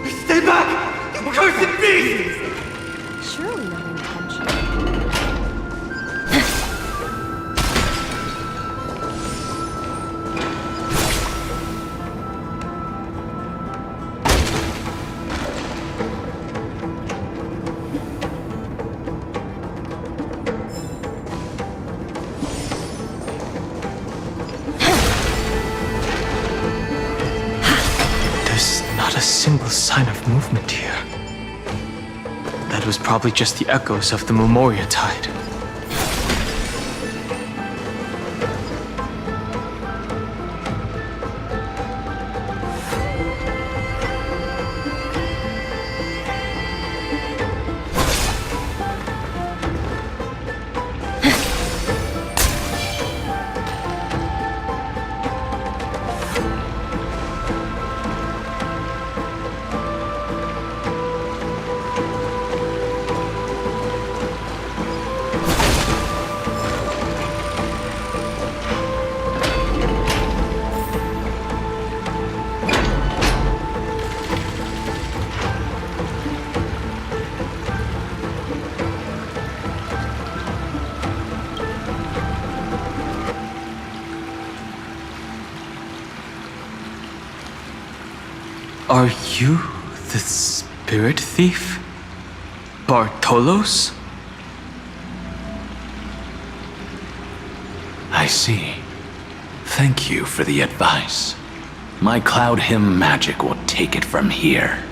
Stay back! You cursed beast! Surely not intentional. Not a single sign of movement here. That was probably just the echoes of the Memoria Tide. Are you the spirit thief? Bartolos? I see. Thank you for the advice. My Cloud Hymn magic will take it from here.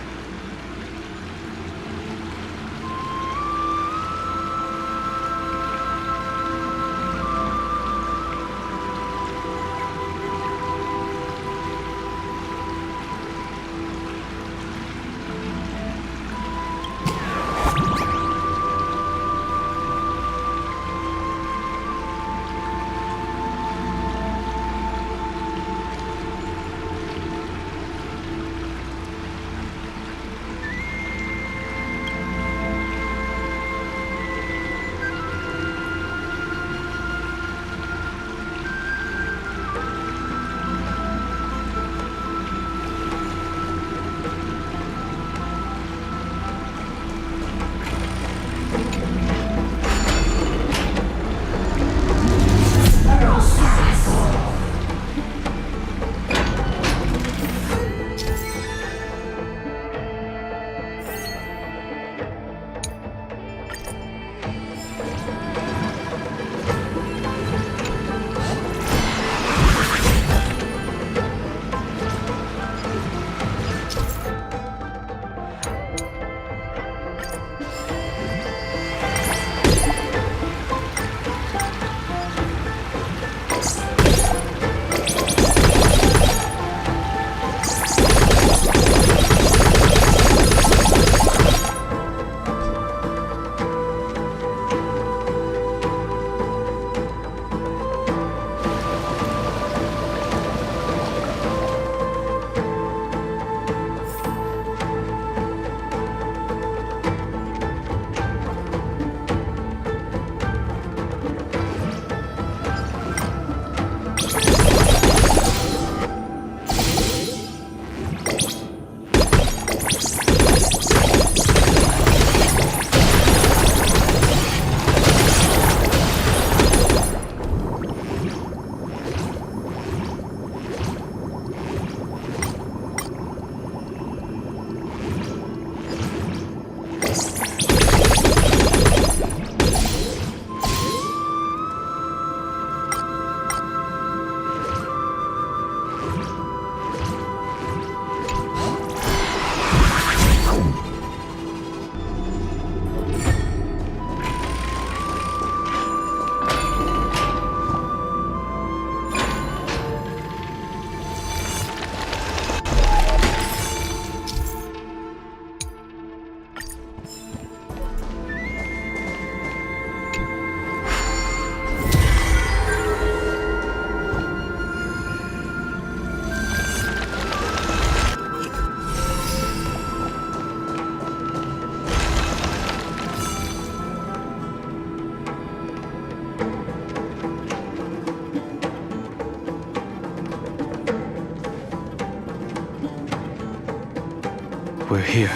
we're here.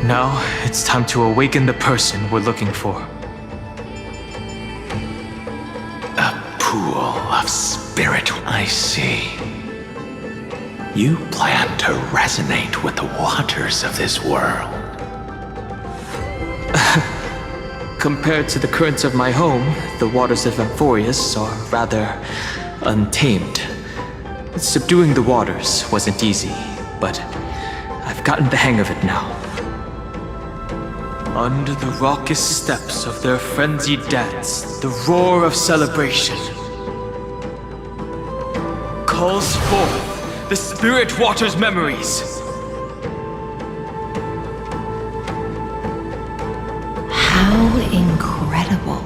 Now, it's time to awaken the person we're looking for. A pool of spirit, I see. You plan to resonate with the waters of this world. Compared to the currents of my home, the waters of Amphorius are rather untamed. Subduing the waters wasn't easy, but I've gotten the hang of it now. Under the raucous steps of their frenzied dance, the roar of celebration calls forth the spirit water's memories. How incredible.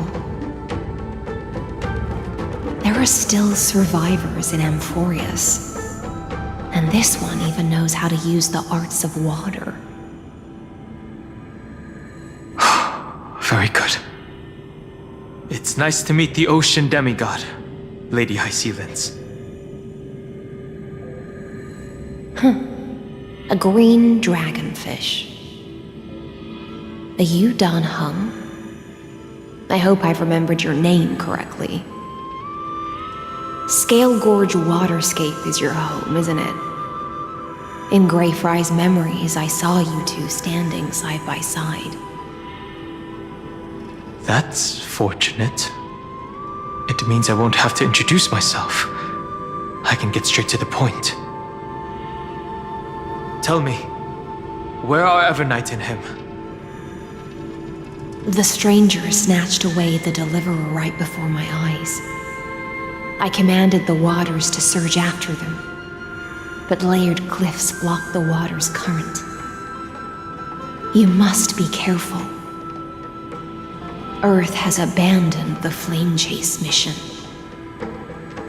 There are still survivors in Amphorius. And this one even knows how to use the arts of water. Very good. It's nice to meet the ocean demigod, Lady High Sealens. A green dragonfish. Are you Dan Heng? I hope I've remembered your name correctly. Scale Gorge Waterscape is your home, isn't it? In Greyfry's memories, I saw you two standing side by side. That's fortunate. It means I won't have to introduce myself. I can get straight to the point. Tell me, where are Evernight and him? The stranger snatched away the deliverer right before my eyes. I commanded the waters to surge after them, but layered cliffs blocked the water's current. You must be careful. Earth has abandoned the Flame Chase mission.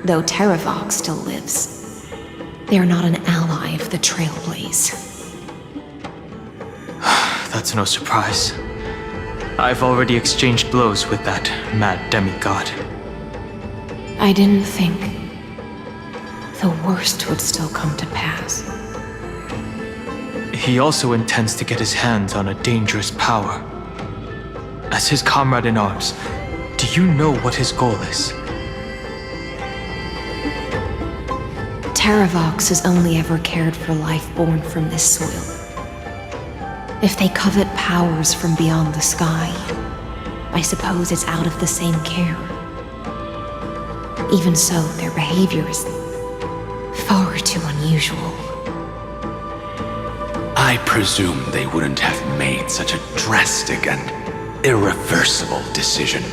Though Terravox still lives, they are not an ally of the Trailblaze. That's no surprise. I've already exchanged blows with that mad demigod. I didn't think the worst would still come to pass. He also intends to get his hands on a dangerous power. As his comrade in arms, do you know what his goal is? Terravox has only ever cared for life born from this soil. If they covet powers from beyond the sky, I suppose it's out of the same care. Even so, their behavior is far too unusual. I presume they wouldn't have made such a drastic and irreversible decision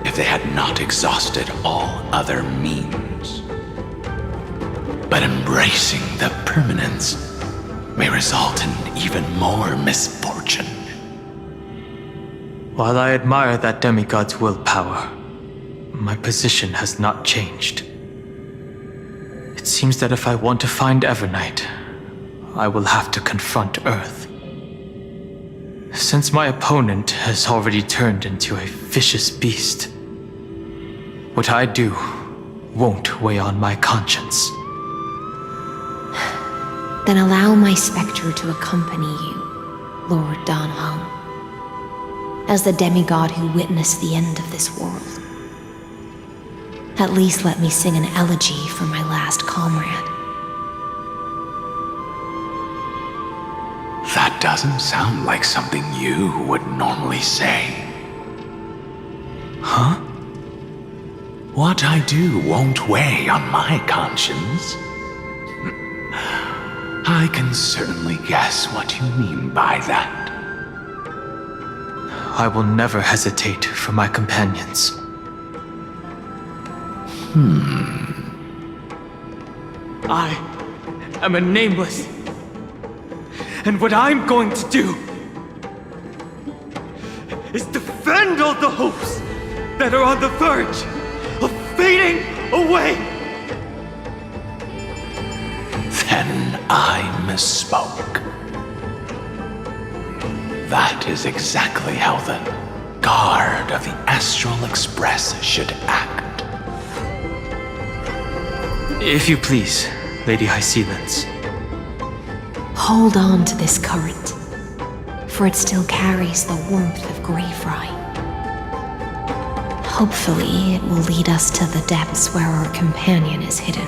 if they had not exhausted all other means. But embracing the permanence may result in even more misfortune. While I admire that demigod's willpower, my position has not changed. It seems that if I want to find Evernight, I will have to confront Earth. Since my opponent has already turned into a vicious beast, what I do won't weigh on my conscience. Then allow my specter to accompany you, Lord Dan Heng, as the demigod who witnessed the end of this world. At least let me sing an elegy for my last comrade. That doesn't sound like something you would normally say. Huh? What I do won't weigh on my conscience. I can certainly guess what you mean by that. I will never hesitate for my companions. I am a nameless. And what I'm going to do is defend all the hopes that are on the verge of fading away. Then I misspoke. That is exactly how the guard of the Astral Express should act. If you please, Lady High Sealens. Hold on to this current, for it still carries the warmth of Greyfry. Hopefully, it will lead us to the depths where our companion is hidden.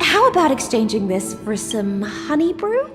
How about exchanging this for some honey brew?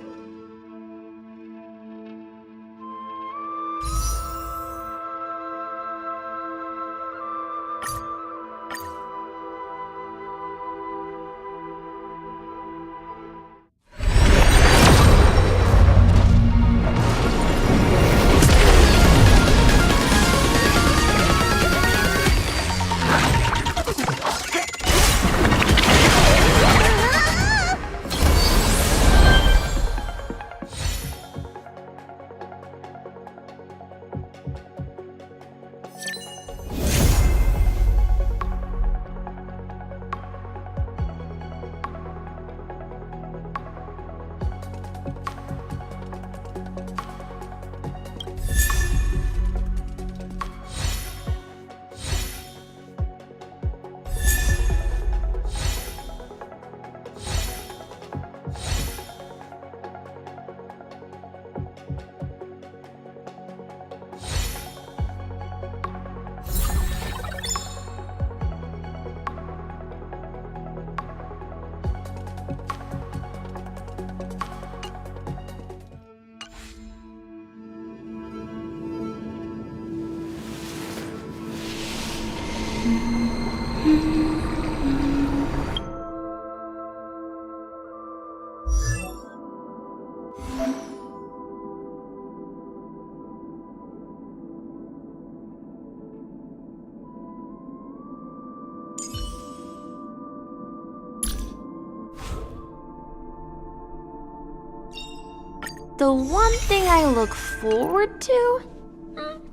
The one thing I look forward to?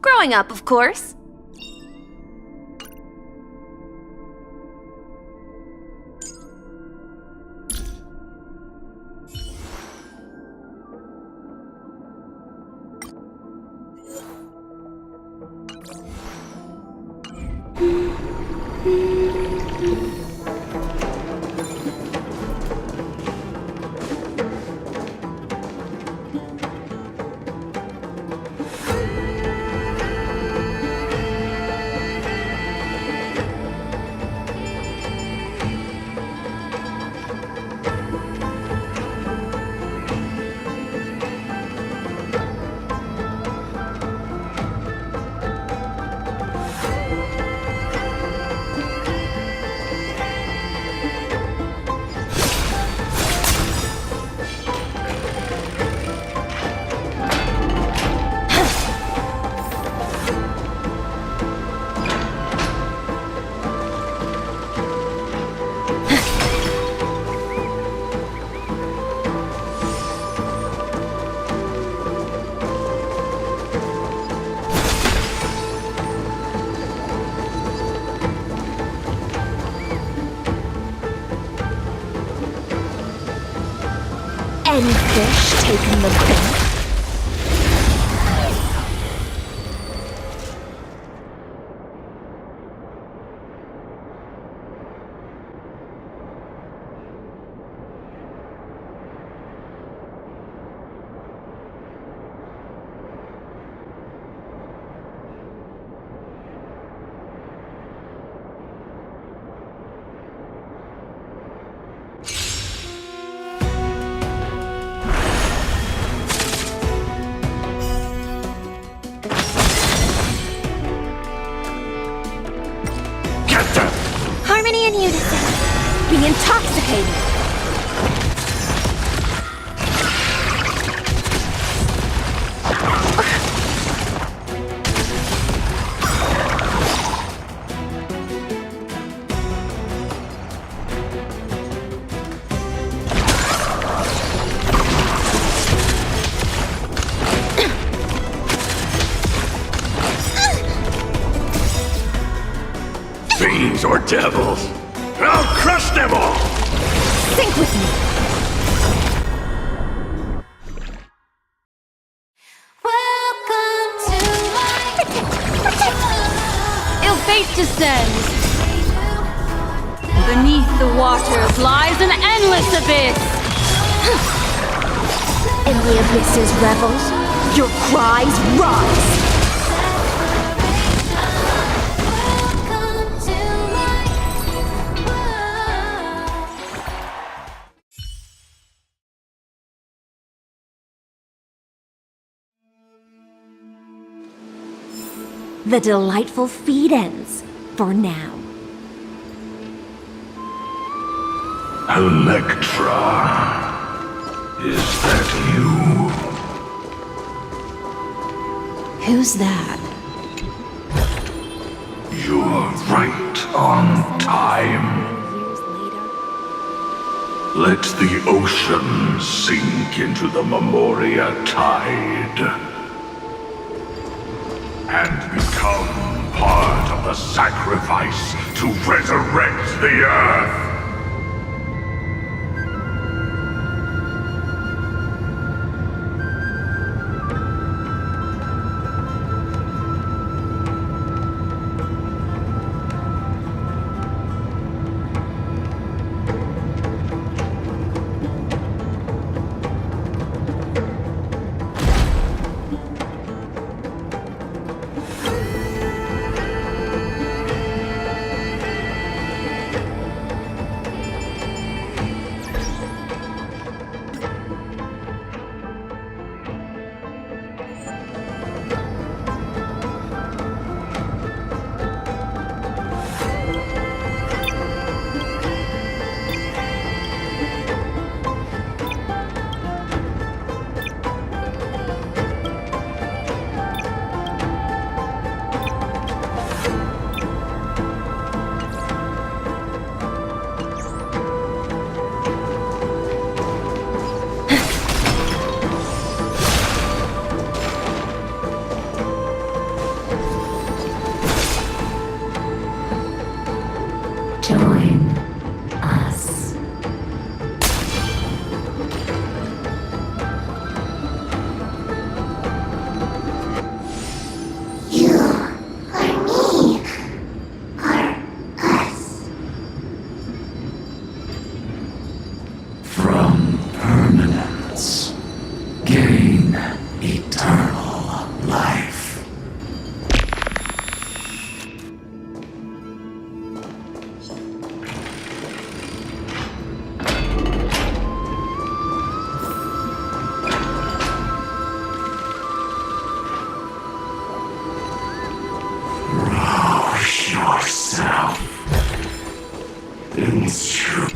Growing up, of course. Any fish taking the bait? Harmony and unison. Be intoxicated. beings or devils. I'll crush them all! Sink with me! Welcome to my Protect me! ill fate descends. Beneath the waters lies an endless abyss. And the abyss's rebels, your cries rise! Welcome to my world. The delightful feed ends, for now. Electra, is that you? Who's that? You're right on time. Years later, Let the ocean sink into the Memoria tide and become part of the sacrifice to resurrect the Earth. Join us. From permanence, gain eternal life. Rouse yourself. Ensure.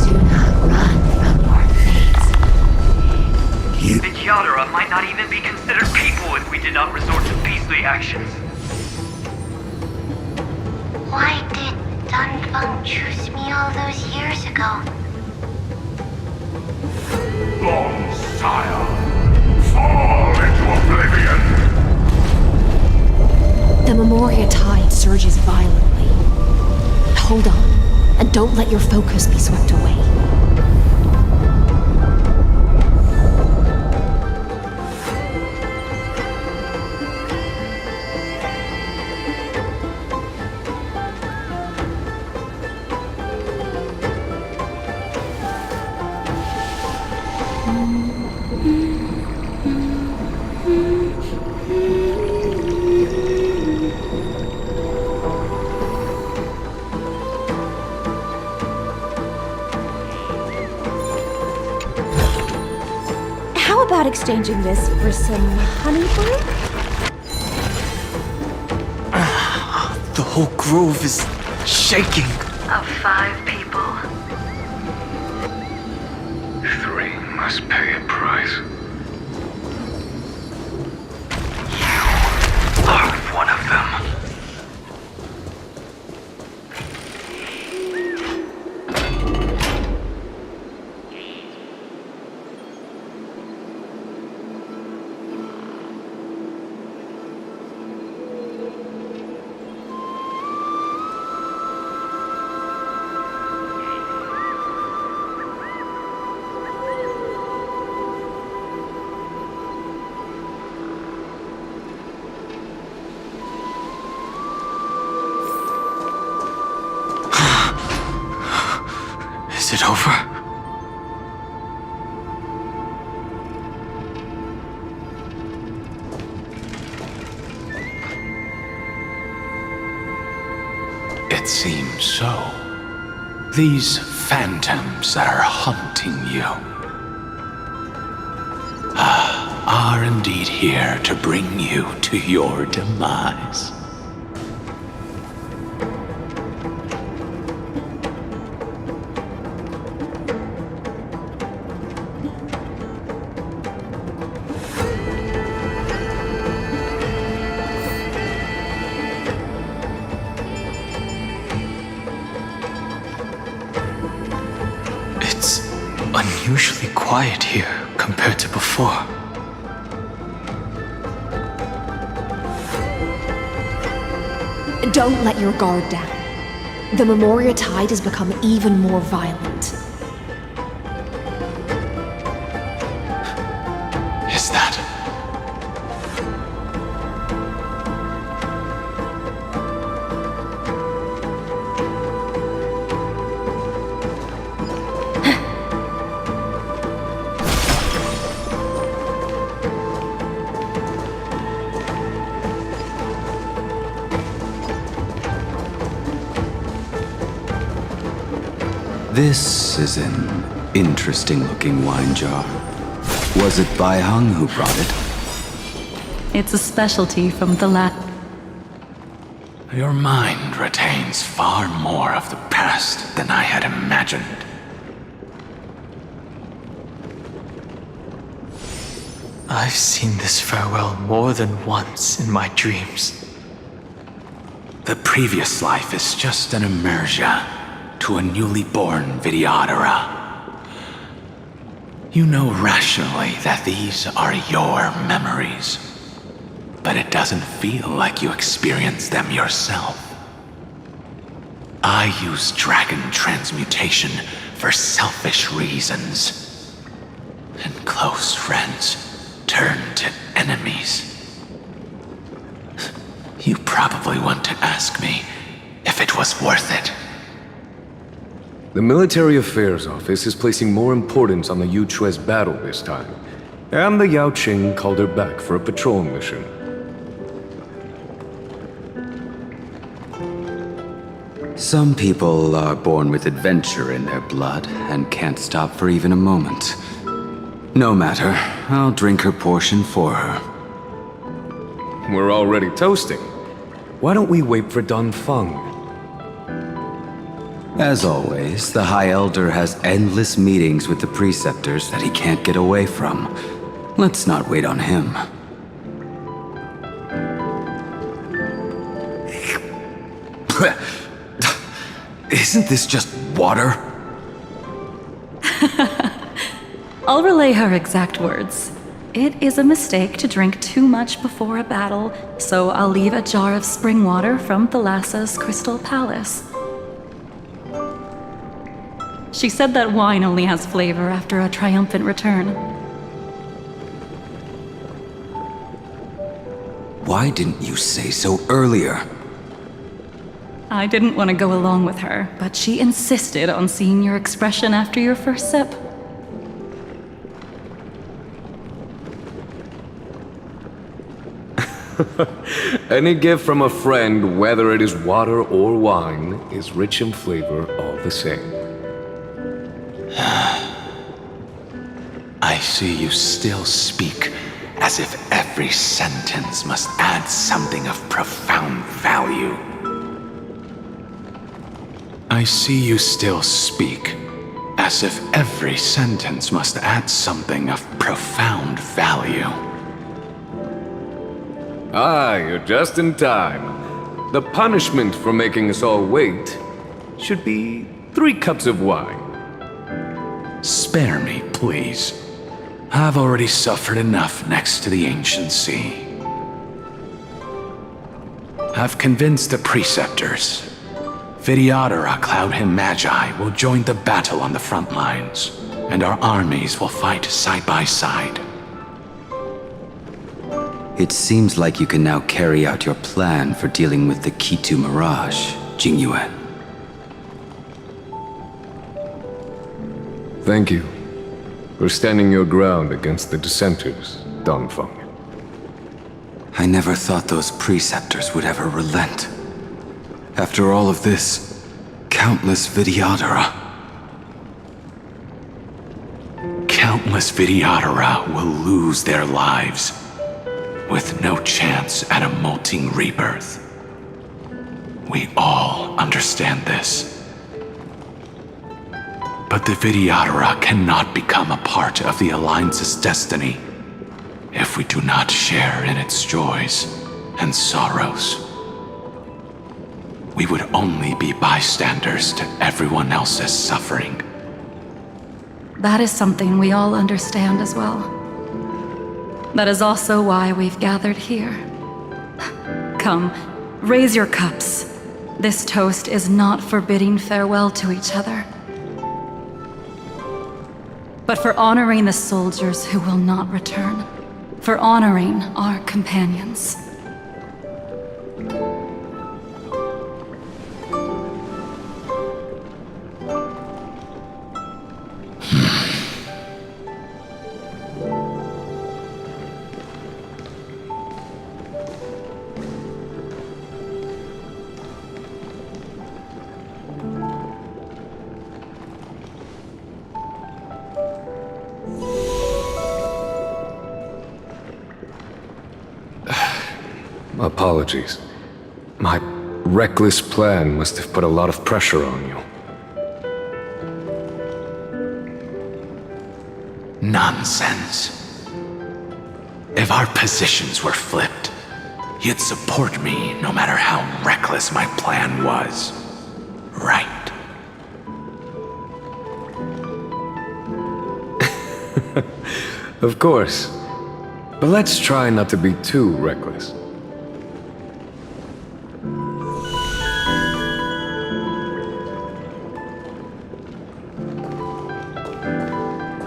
Do not run from your fate. The Yadara might not even be considered people if we did not resort to beastly actions. Why did Dunfeng choose me all those years ago? Long sire, fall into oblivion! The Memoria tide surges violently. Hold on, and don't let your focus be swept away. how about exchanging this for some honey brew? The whole grove is shaking. Of 5 people. 3 must pay a price. You are one of them. Is it over? It seems so. These phantoms that are haunting you are indeed here to bring you to your demise. It's unusually quiet here compared to before. Don't let your guard down. The Memoria tide has become even more violent. Is that... This is an interesting-looking wine jar. Was it Bai Hung who brought it? It's a specialty from the Your mind retains far more of the past than I had imagined. I've seen this farewell more than once in my dreams. The previous life is just an immersia to a newly born Vidyadhara. You know rationally that these are your memories, but it doesn't feel like you experienced them yourself. I use dragon transmutation for selfish reasons, and close friends turn to enemies. You probably want to ask me if it was worth it. The Military Affairs Office is placing more importance on the Yuchue's battle this time, and the Yao Qing called her back for a patrol mission. Some people are born with adventure in their blood and can't stop for even a moment. No matter, I'll drink her portion for her. We're already toasting. Why don't we wait for Dun Feng? As always, the High Elder has endless meetings with the Preceptors that he can't get away from. Let's not wait on him. Isn't this just water? I'll relay her exact words. It is a mistake to drink too much before a battle, so I'll leave a jar of spring water from Thalassa's Crystal Palace. She said that wine only has flavor after a triumphant return. Why didn't you say so earlier? I didn't want to go along with her, but she insisted on seeing your expression after your first sip. Any gift from a friend, whether it is water or wine, is rich in flavor all the same. I see you still speak as if every sentence must add something of profound value. I see you still speak As if every sentence must add something of profound value. Ah, you're just in time. The punishment for making us all wait should be 3 cups of wine. Spare me, please. I've already suffered enough next to the ancient sea. I've convinced the preceptors. Vidyadhara Cloudhim Magi will join the battle on the front lines, and our armies will fight side by side. It seems like you can now carry out your plan for dealing with the Kitu Mirage, Jingyuan. Thank you for standing your ground against the dissenters, Danfeng. I never thought those preceptors would ever relent. After all of this, countless Vidyadhara. Countless Vidyadhara will lose their lives, with no chance at a molting rebirth. We all understand this. But the Vidyadhara cannot become a part of the Alliance's destiny if we do not share in its joys and sorrows. We would only be bystanders to everyone else's suffering. That is something we all understand as well. That is also why we've gathered here. Come, raise your cups. This toast is not for bidding farewell to each other, but for honoring the soldiers who will not return, for honoring our companions. Apologies. My reckless plan must have put a lot of pressure on you. Nonsense. If our positions were flipped, you'd support me no matter how reckless my plan was. Right? Of course. But let's try not to be too reckless.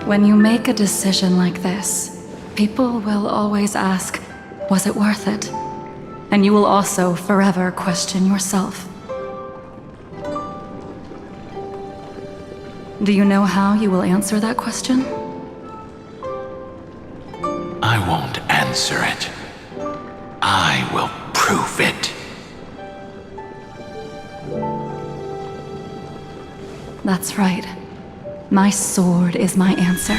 When you make a decision like this, people will always ask, was it worth it? And you will also forever question yourself. Do you know how you will answer that question? I won't answer it. I will prove it. That's right. My sword is my answer.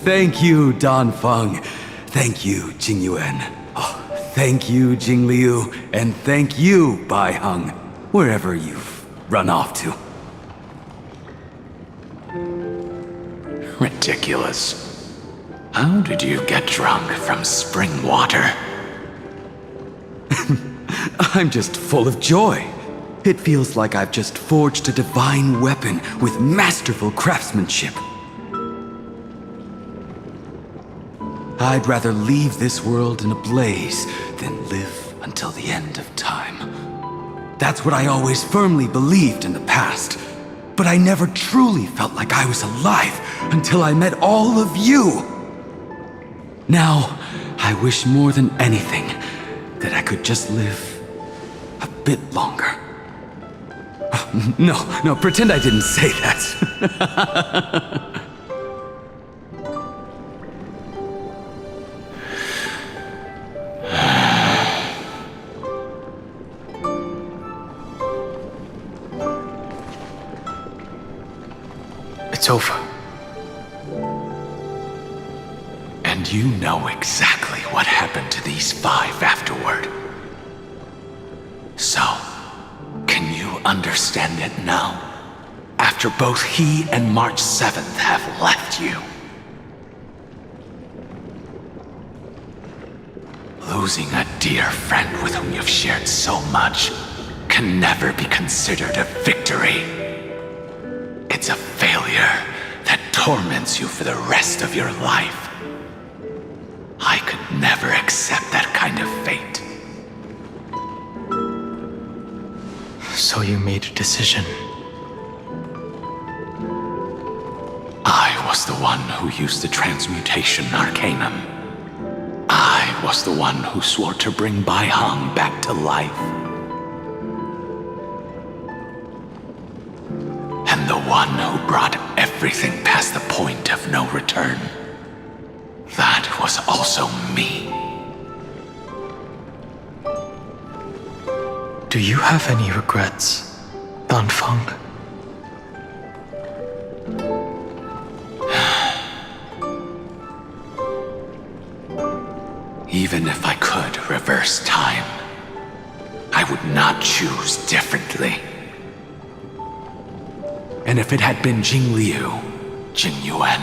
Thank you, Danfeng. Thank you, Jingyuan. Oh, thank you, Jingliu. And thank you, Baiheng, wherever you've run off to. Ridiculous. How did you get drunk from spring water? I'm just full of joy. It feels like I've just forged a divine weapon with masterful craftsmanship. I'd rather leave this world in a blaze than live until the end of time. That's what I always firmly believed in the past. But I never truly felt like I was alive until I met all of you. Now, I wish more than anything that I could just live a bit longer. No, pretend I didn't say that. It's over. And you know exactly what happened to these 5 afterward. So, can you understand it now? after both he and March 7th have left you. Losing a dear friend with whom you've shared so much can never be considered a victory. It's a failure that torments you for the rest of your life. I could never accept that kind of fate. So you made a decision. I was the one who used the transmutation arcanum. I was the one who swore to bring Bai Hong back to life. And the one who brought everything past the point of no return. That was also me. Do you have any regrets, Danfeng? Even if I could reverse time, I would not choose differently. And if it had been Jing Liu, Jing Yuan,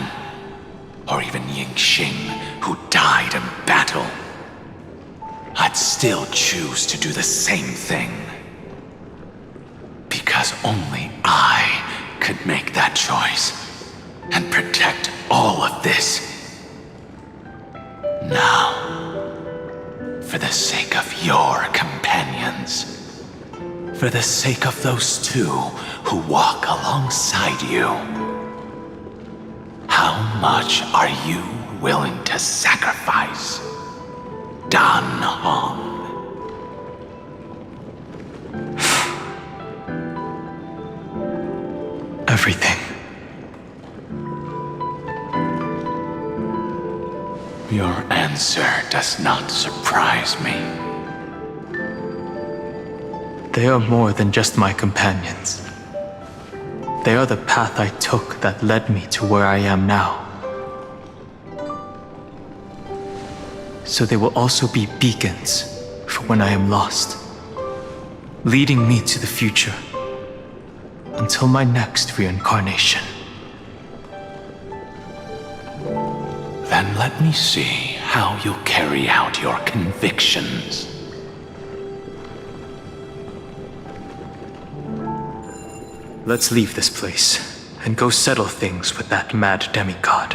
or even Ying Xing who died in battle, I'd still choose to do the same thing. Because only I could make that choice and protect all of this. Now, for the sake of your companions, for the sake of those two who walk alongside you, how much are you willing to sacrifice, Dan Hong? Everything. Your answer does not surprise me. They are more than just my companions. They are the path I took that led me to where I am now. So they will also be beacons for when I am lost, leading me to the future until my next reincarnation. Then let me see how you'll carry out your convictions. Let's leave this place and go settle things with that mad demigod.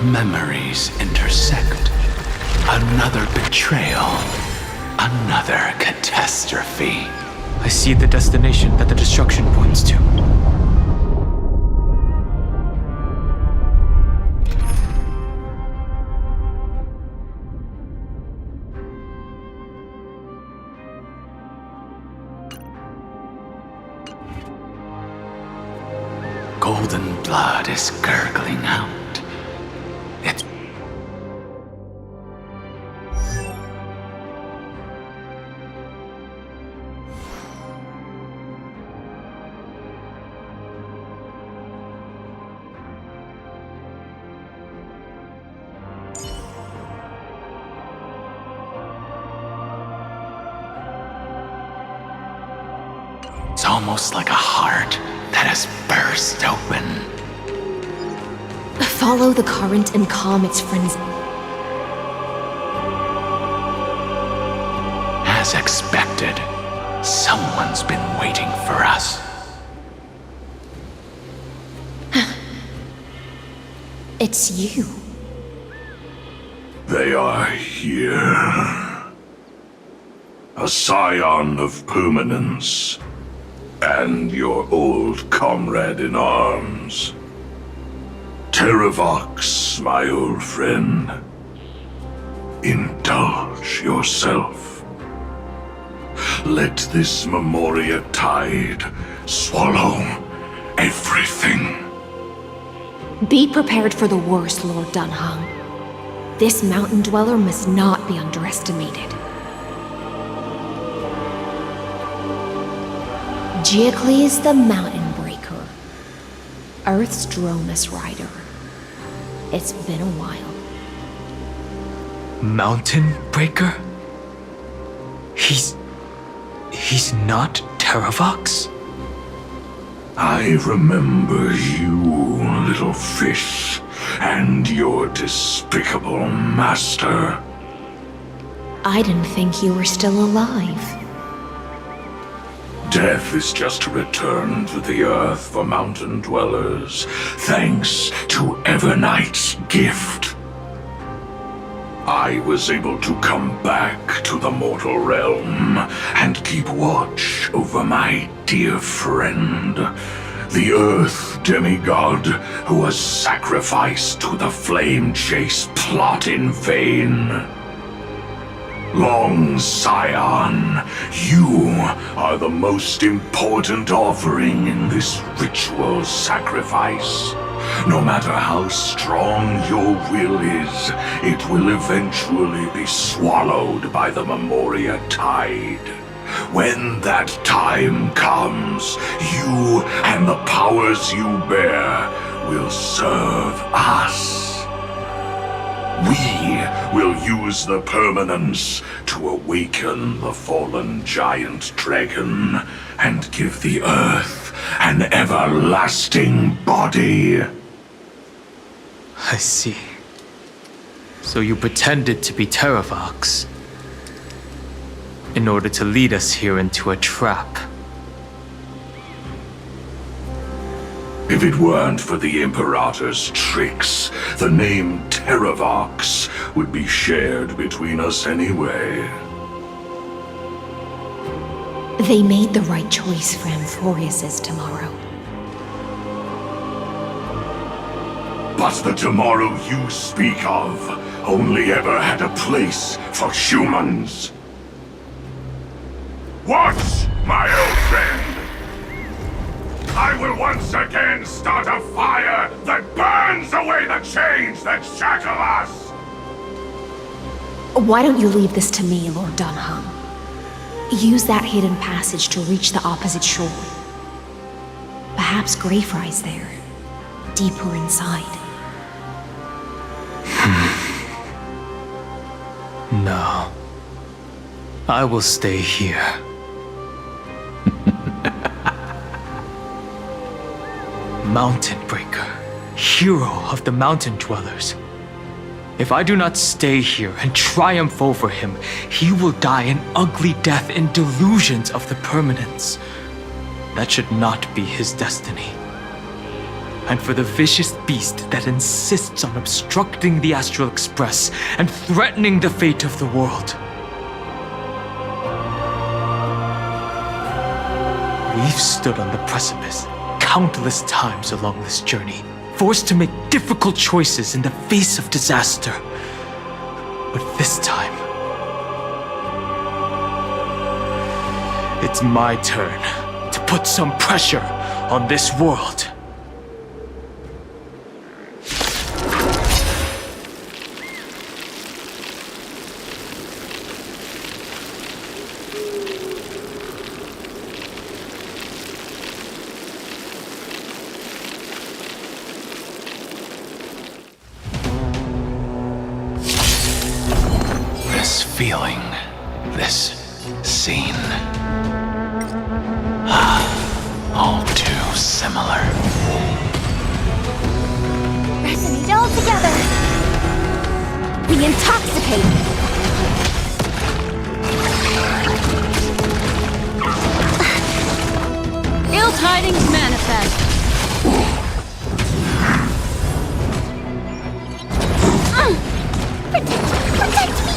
Memories intersect. Another betrayal. Another catastrophe. I see the destination that the destruction points to. Golden blood is gurgling out. It's almost like a heart that has burst open. Follow the current and calm its frenzy. As expected, someone's been waiting for us. It's you. They are here. A scion of permanence. And your old comrade in arms. Terravox, my old friend. Indulge yourself. Let this Memoria tide swallow everything. Be prepared for the worst, Lord Dunhung. This mountain dweller must not be underestimated. Giacles the Mountain Breaker. Earth's Dromus Rider. It's been a while. Mountain Breaker? He's not Terravox? I remember you, little fish, and your despicable master. I didn't think you were still alive. Death is just a return to the earth for mountain dwellers, thanks to Evernight's gift. I was able to come back to the mortal realm and keep watch over my dear friend, the Earth demigod who was sacrificed to the flame chase plot in vain. Long Scion, you are the most important offering in this ritual sacrifice. No matter how strong your will is, it will eventually be swallowed by the Memoria tide. When that time comes, you and the powers you bear will serve us. We will use the permanence to awaken the fallen giant dragon and give the earth an everlasting body. I see. So you pretended to be Terravox in order to lead us here into a trap. If it weren't for the Imperator's tricks, the name Terravox would be shared between us anyway. They made the right choice for Amphorius's tomorrow. But the tomorrow you speak of only ever had a place for humans. Watch, my old friend! I will once again start a fire that burns away the chains that shackle us! Why don't you leave this to me, Lord Dunhung? Use that hidden passage to reach the opposite shore. Perhaps Greyfry's there, deeper inside. No. I will stay here. Mountain Breaker, hero of the mountain dwellers. If I do not stay here and triumph over him, he will die an ugly death in delusions of the permanence. That should not be his destiny. and for the vicious beast that insists on obstructing the Astral Express and threatening the fate of the world. We've stood on the precipice countless times along this journey, forced to make difficult choices in the face of disaster. But this time, it's my turn to put some pressure on this world. This feeling, this scene. All too similar. Resonate all together. We intoxicate. Ill tidings manifest. Protect me!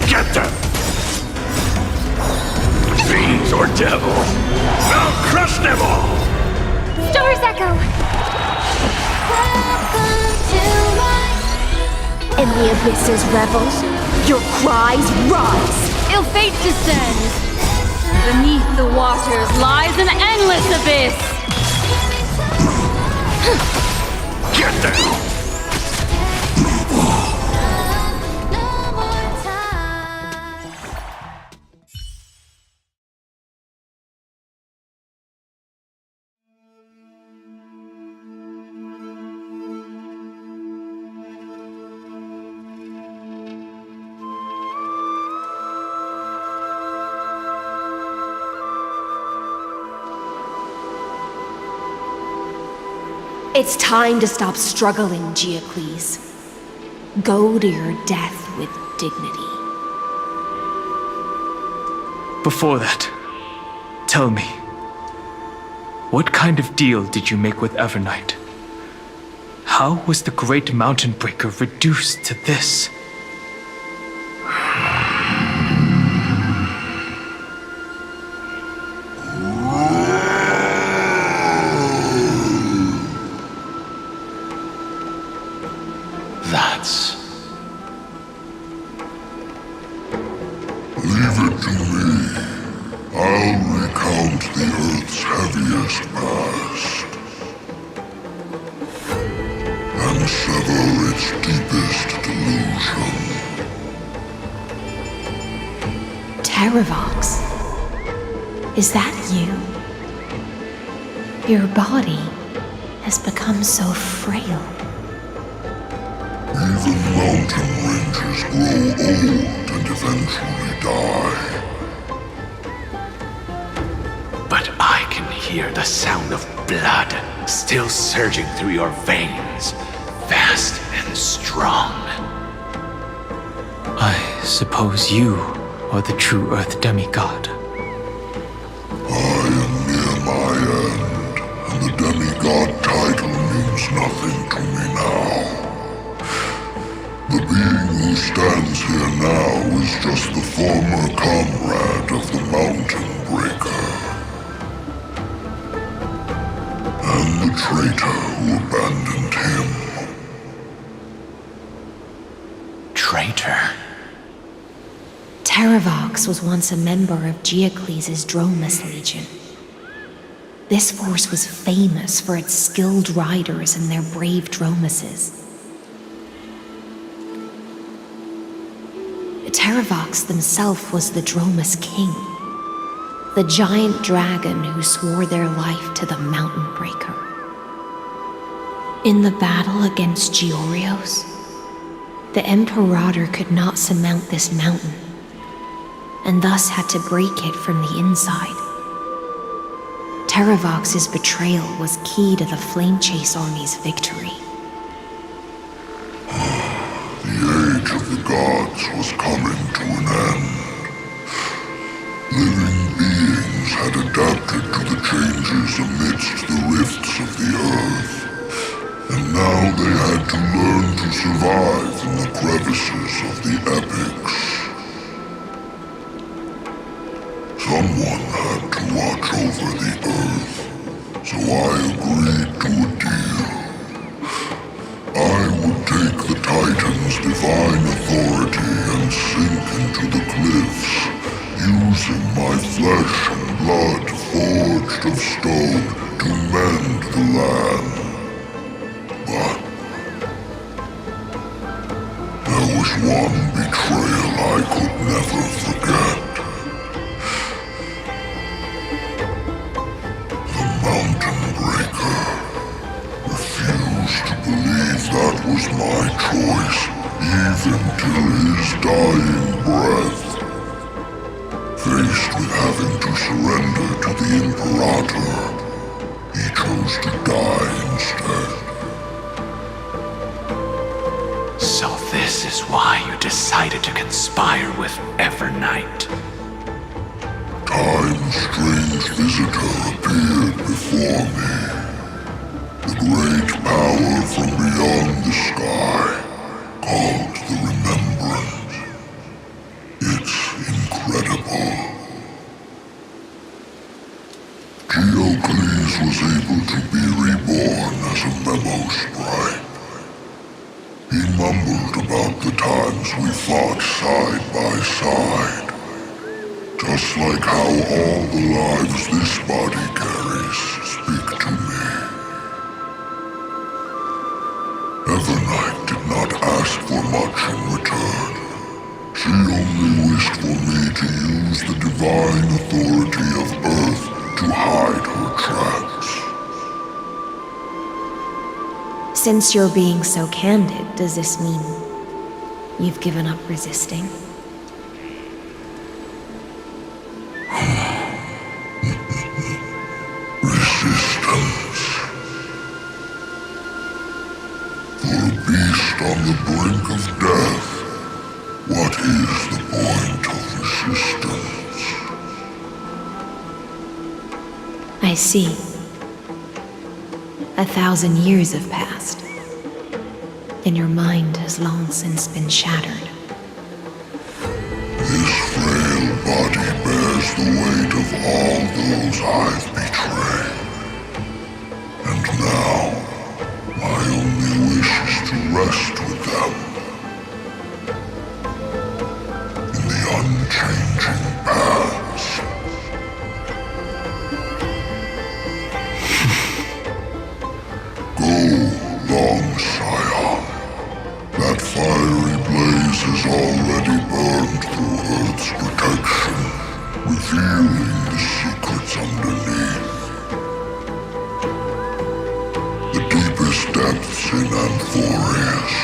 Get them! Fiends or devil, I'll crush them all! Stars echo! In the abyss's revels, your cries rise! Ill fate descends. Beneath the waters lies an endless abyss. Get them! It's time to stop struggling, Geocles. Go to your death with dignity. Before that, tell me, what kind of deal did you make with Evernight? How was the Great Mountain Breaker reduced to this? That's... Leave it to me. I'll recount the Earth's heaviest past and sever its deepest delusion. Terravox? Is that you? Your body has become so frail. Even mountain ranges grow old and eventually die. But I can hear the sound of blood still surging through your veins, fast and strong. I suppose you are the true Earth demigod. I am near my end, and the demigod title means nothing to me now. The being who stands here now is just the former comrade of the Mountain Breaker. And the traitor who abandoned him. Traitor? Terravox was once a member of Geocles' Dromus Legion. This force was famous for its skilled riders and their brave Dromuses. Terravox himself was the Dromus King, the giant dragon who swore their life to the Mountain Breaker. In the battle against Georios, the Imperator could not surmount this mountain, and thus had to break it from the inside. Terravox's betrayal was key to the Flame Chase Army's victory. The age of the gods was coming to an end. Living beings had adapted to the changes amidst the rifts of the earth, and now they had to learn to survive in the crevices of the epics. Someone had to watch over the earth, so I agreed to a deal. I would take the Titan's divine authority and sink into the cliffs, using my flesh and blood forged of stone to mend the land. But there was one betrayal I could never forget. The Mountain Breaker refused to believe that was my choice, even till his dying breath. Faced with having to surrender to the Imperator, he chose to die instead. So this is why you decided to conspire with Evernight. Time's strange visitor appeared before me. The great power from beyond the sky, called the Remembrance. It's incredible. Geocles was able to be reborn as a memo sprite. He mumbled about the times we fought side by side. Just like how all the lives this body carries speak to me. Evernight did not ask for much in return. She only wished for me to use the divine authority of Earth to hide her tracks. Since you're being so candid, does this mean you've given up resisting? Resistance. For a beast on the brink of death, what is the point of resistance? I see. 1,000 years have passed, and your mind has long since been shattered. This frail body bears the weight of all those I've betrayed. And now, my only wish is to rest with them. In the unchanging past. Go, long Scion. That fiery blaze has already burned through Earth's protection, revealing the secrets underneath. The deepest depths in Amphorius,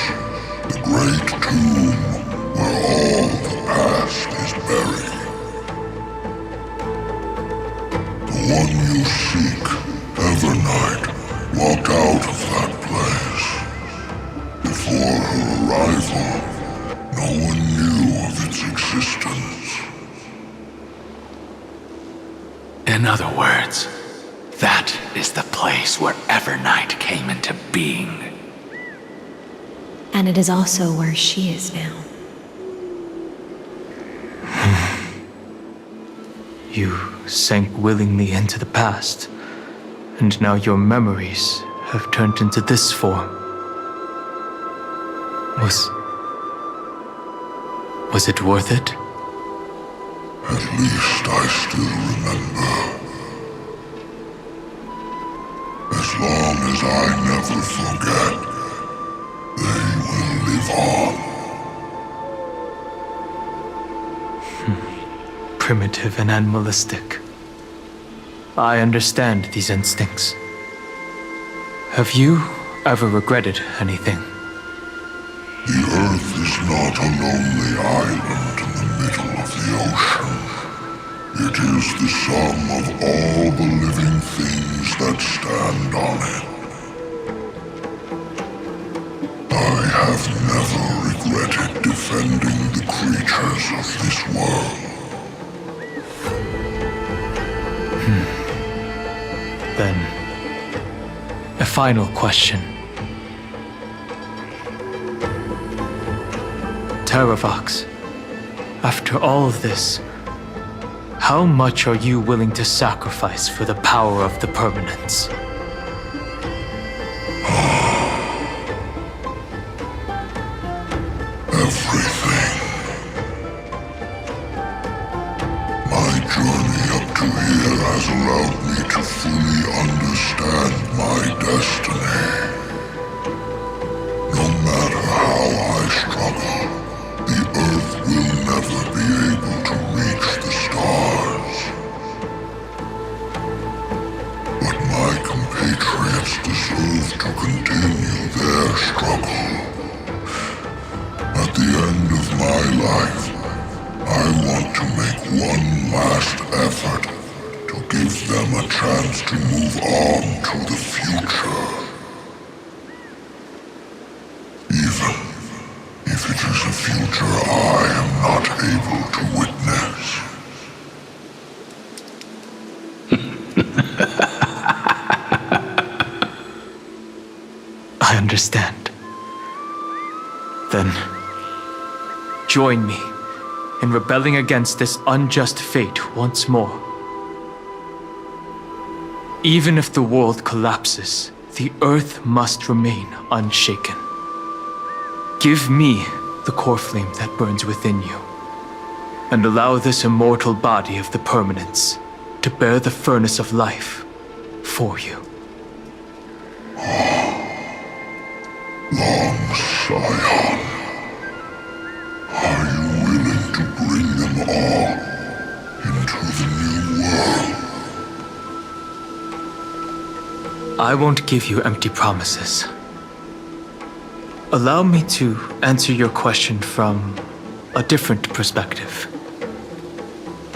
the great tomb where all the past is buried. The one you seek, Evernight, walked out of that place. Before her arrival, no one knew of its existence. In other words, that is the place where Evernight came into being. And it is also where she is now. You sank willingly into the past, and now your memories have turned into this form. Was it worth it? At least I still remember. As long as I never forget, they will live on. Primitive and animalistic. I understand these instincts. Have you ever regretted anything? The Earth is not a lonely island in the middle of the ocean. It is the sum of all the living things that stand on it. I have never regretted regretted defending the creatures of this world. Then, a final question. Terravox, after all of this, how much are you willing to sacrifice for the power of the permanence? Everything. My journey up to here has allowed me to fully understand my destiny. No matter how I struggle, the Earth will never be able to reach the stars. But my compatriots deserve to continue their struggle. At the end of my life, I want to make one last effort to give them a chance to move on to the future. Even if it is a future I am not able to witness. I understand. Then, join me in rebelling against this unjust fate once more. Even if the world collapses, the Earth must remain unshaken. Give me the core flame that burns within you, and allow this immortal body of the permanence to bear the furnace of life for you. Long Scion, are you willing to bring them all into the new world? I won't give you empty promises. Allow me to answer your question from a different perspective.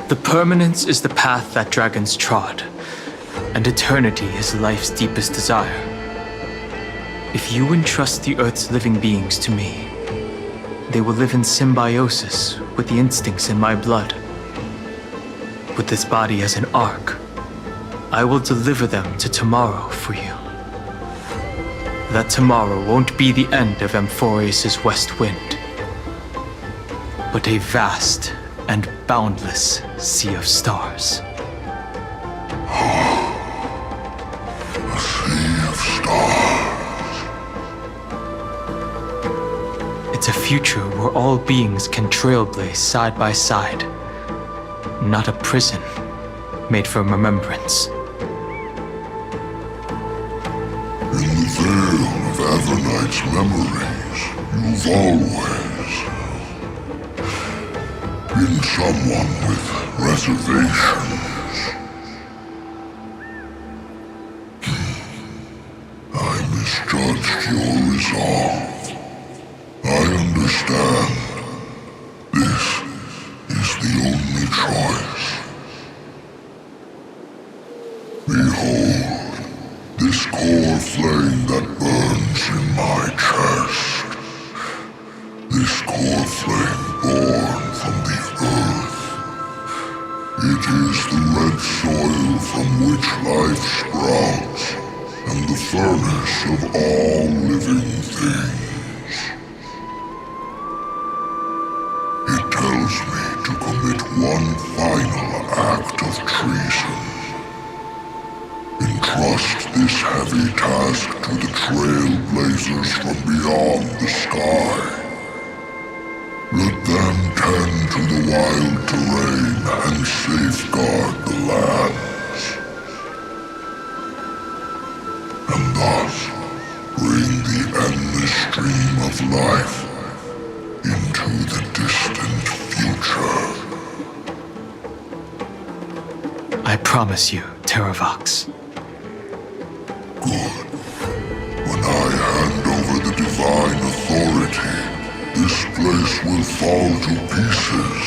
The permanence is the path that dragons trod, and eternity is life's deepest desire. If you entrust the Earth's living beings to me, they will live in symbiosis with the instincts in my blood. With this body as an ark, I will deliver them to tomorrow for you. That tomorrow won't be the end of Amphorius' west wind, but a vast and boundless sea of stars. A sea of stars. It's a future where all beings can trailblaze side by side, not a prison made for remembrance. In the veil of Avernight's memories, you've always been someone with reservations. I misjudged your resolve. I understand. This is the only choice. Behold, this core flame that burns in my chest. This core flame born from the earth. It is the red soil from which life sprouts, and the furnace of all living things. It tells me to commit one final act of treason. Entrust this heavy task to the trailblazers from beyond the sky. Let them tend to the wild terrain and safeguard the lands. And thus bring the endless stream of life into the distant future. I promise you, Terravox. Good. When I hand over the divine authority, this place will fall to pieces.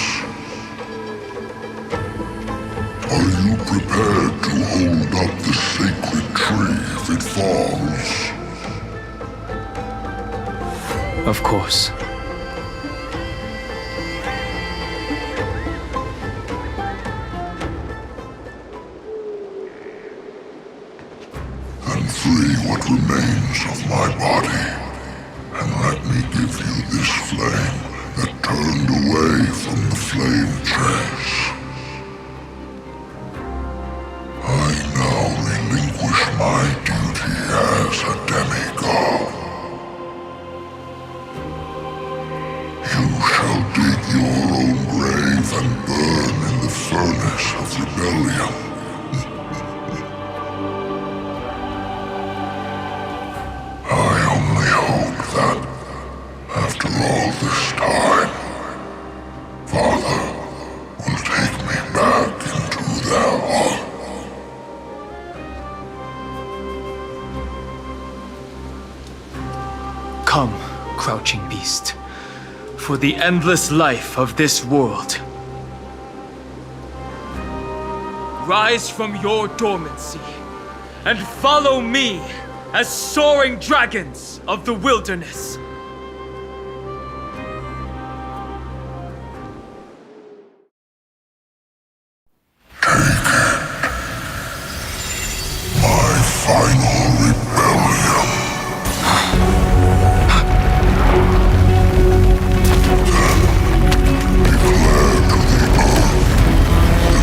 Are you prepared to hold up the sacred tree if it falls? Of course. too shall dig your own grave and burn in the furnace of rebellion. I only hope that, after all this time, Father will take me back into their heart. Come, crouching beast, for the endless life of this world. Rise from your dormancy and follow me as soaring dragons of the wilderness. My final rebellion. Then declare to the earth the name of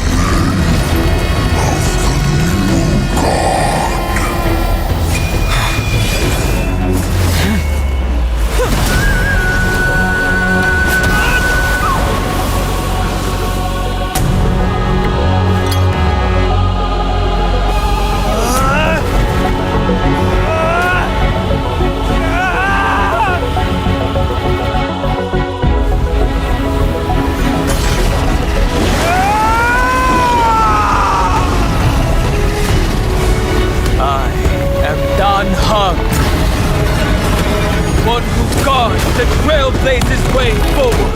the new god. One who guards the trailblazer's way forward.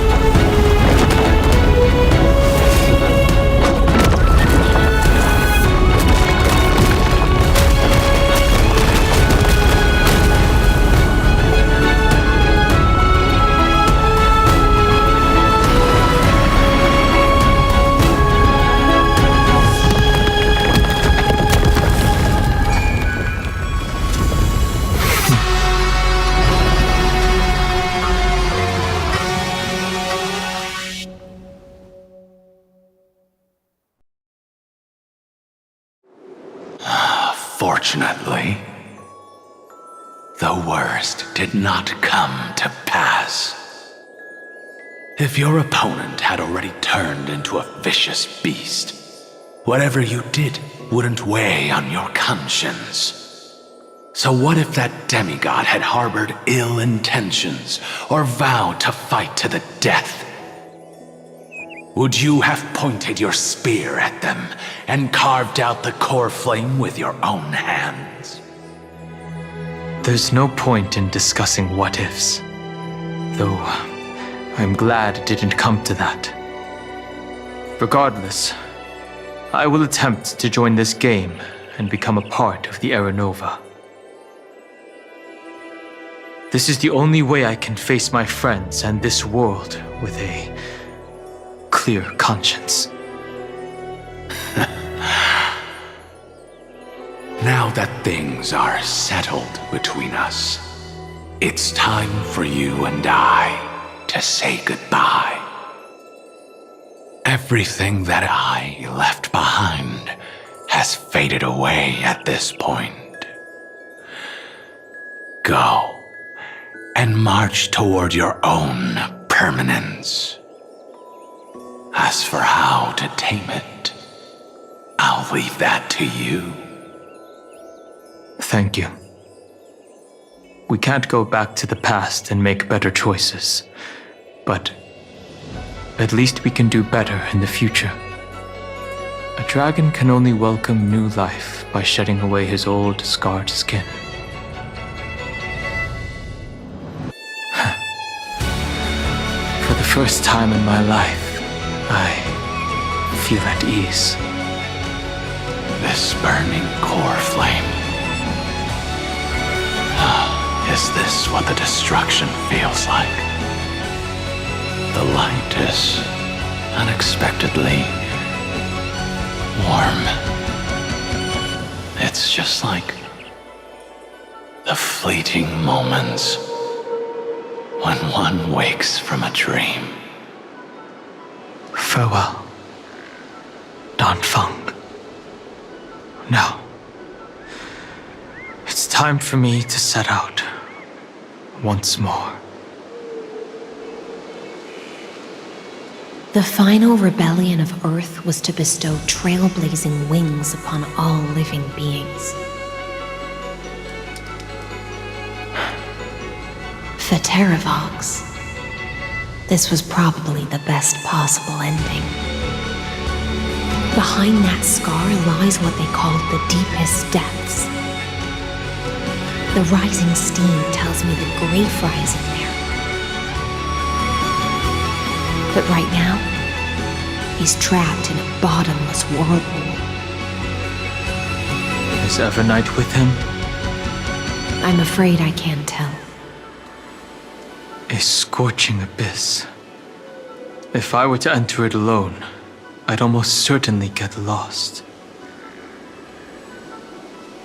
Fortunately, the worst did not come to pass. If your opponent had already turned into a vicious beast, whatever you did wouldn't weigh on your conscience. So what if that demigod had harbored ill intentions or vowed to fight to the death? Would you have pointed your spear at them and carved out the core flame with your own hands? There's no point in discussing what-ifs. Though, I'm glad it didn't come to that. Regardless, I will attempt to join this game and become a part of the Era Nova. This is the only way I can face my friends and this world with a clear conscience. Now that things are settled between us, it's time for you and I to say goodbye. Everything that I left behind has faded away at this point. Go and march toward your own permanence. As for how to tame it, I'll leave that to you. Thank you. We can't go back to the past and make better choices, but at least we can do better in the future. A dragon can only welcome new life by shedding away his old, scarred skin. For the first time in my life, I feel at ease. This burning core flame. Is this what the destruction feels like? The light is unexpectedly warm. It's just like the fleeting moments when one wakes from a dream. Farewell, Danfeng. Now, it's time for me to set out once more. The final rebellion of Earth was to bestow trailblazing wings upon all living beings. For Terravox, this was probably the best possible ending. Behind that scar lies what they called the deepest depths. The rising steam tells me that Greyfry is in there. But right now, he's trapped in a bottomless whirlpool. Is Evernight with him? I'm afraid I can't tell. A scorching abyss. If I were to enter it alone, I'd almost certainly get lost.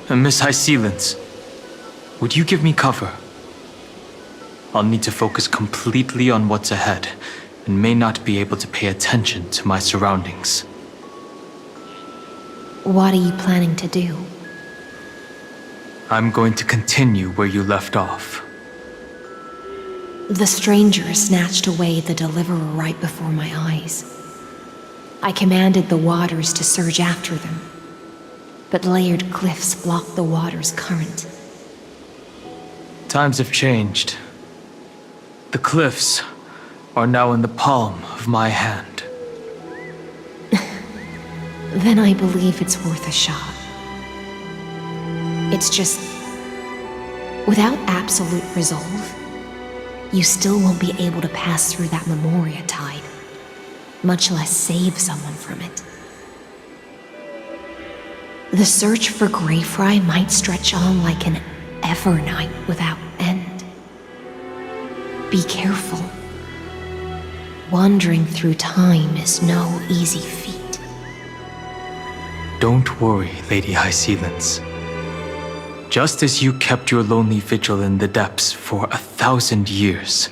And Miss High Sealants, would you give me cover? I'll need to focus completely on what's ahead, and may not be able to pay attention to my surroundings. What are you planning to do? I'm going to continue where you left off. The stranger snatched away the deliverer right before my eyes. I commanded the waters to surge after them, but layered cliffs blocked the water's current. Times have changed. The cliffs are now in the palm of my hand. Then I believe it's worth a shot. It's just, without absolute resolve, you still won't be able to pass through that Memoria tide, much less save someone from it. The search for Greyfry might stretch on like an Evernight without end. Be careful. Wandering through time is no easy feat. Don't worry, Lady High Sealants. Just as you kept your lonely vigil in the depths for 1,000 years,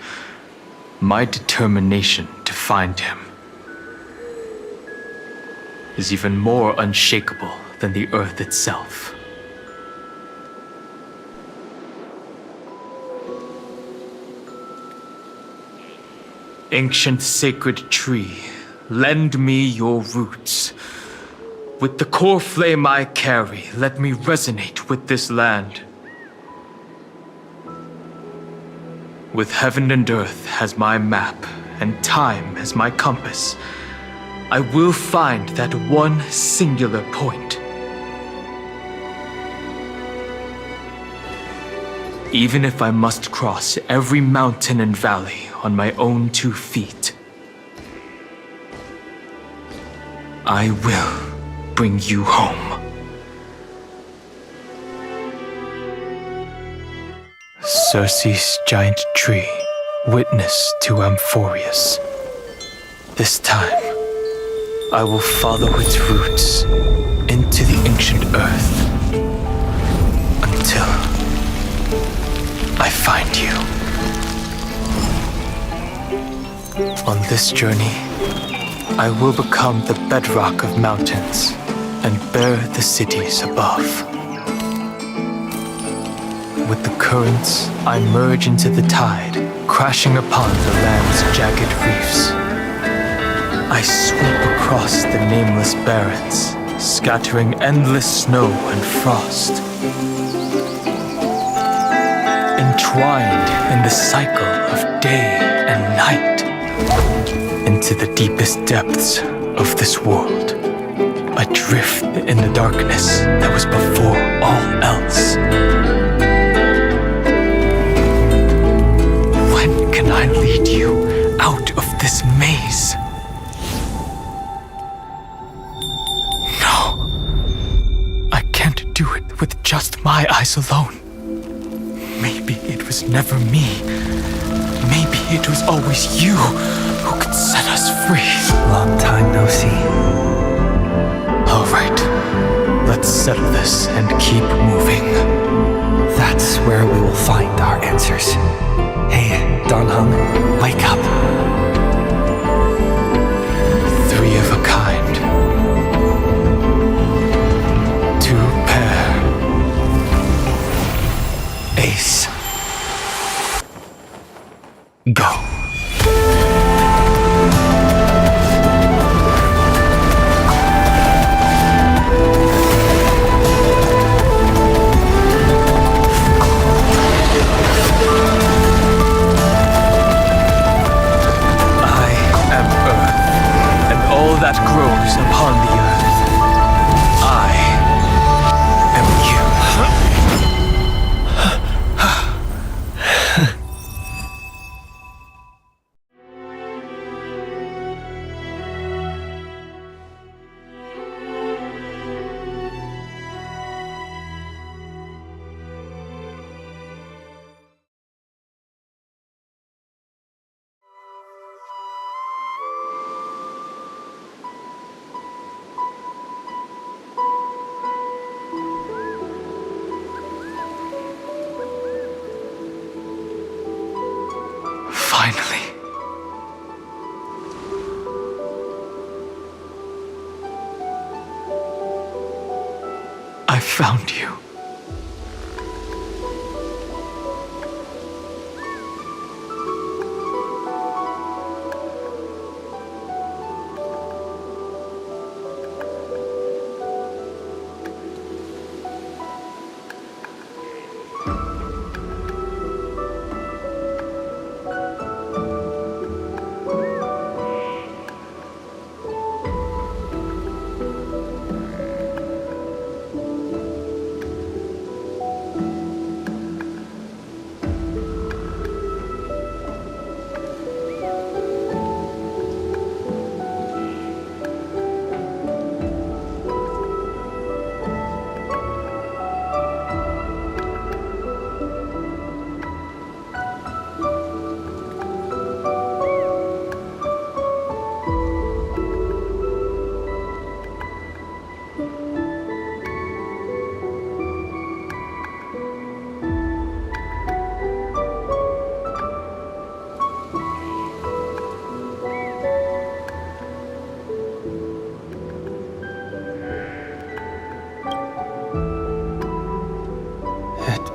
my determination to find him is even more unshakable than the earth itself. Ancient sacred tree, lend me your roots. With the core flame I carry, let me resonate with this land. With heaven and earth as my map, and time as my compass, I will find that one singular point. Even if I must cross every mountain and valley on my own 2 feet, I will bring you home. Circe's giant tree, witness to Amphorius. This time, I will follow its roots into the ancient earth until I find you. On this journey, I will become the bedrock of mountains and bear the cities above. With the currents, I merge into the tide, crashing upon the land's jagged reefs. I sweep across the nameless barrens, scattering endless snow and frost. Entwined in the cycle of day and night, into the deepest depths of this world, adrift in the darkness that was before all else. When can I lead you out of this maze? No, I can't do it with just my eyes alone. Maybe it was never me. Maybe it was always you who could set us free. Long time no see. All right, let's settle this and keep moving. That's where we will find our answers. Hey, Don Hung, wake up. 3 of a kind. 2 pair. Ace. Go. Finally. I found you.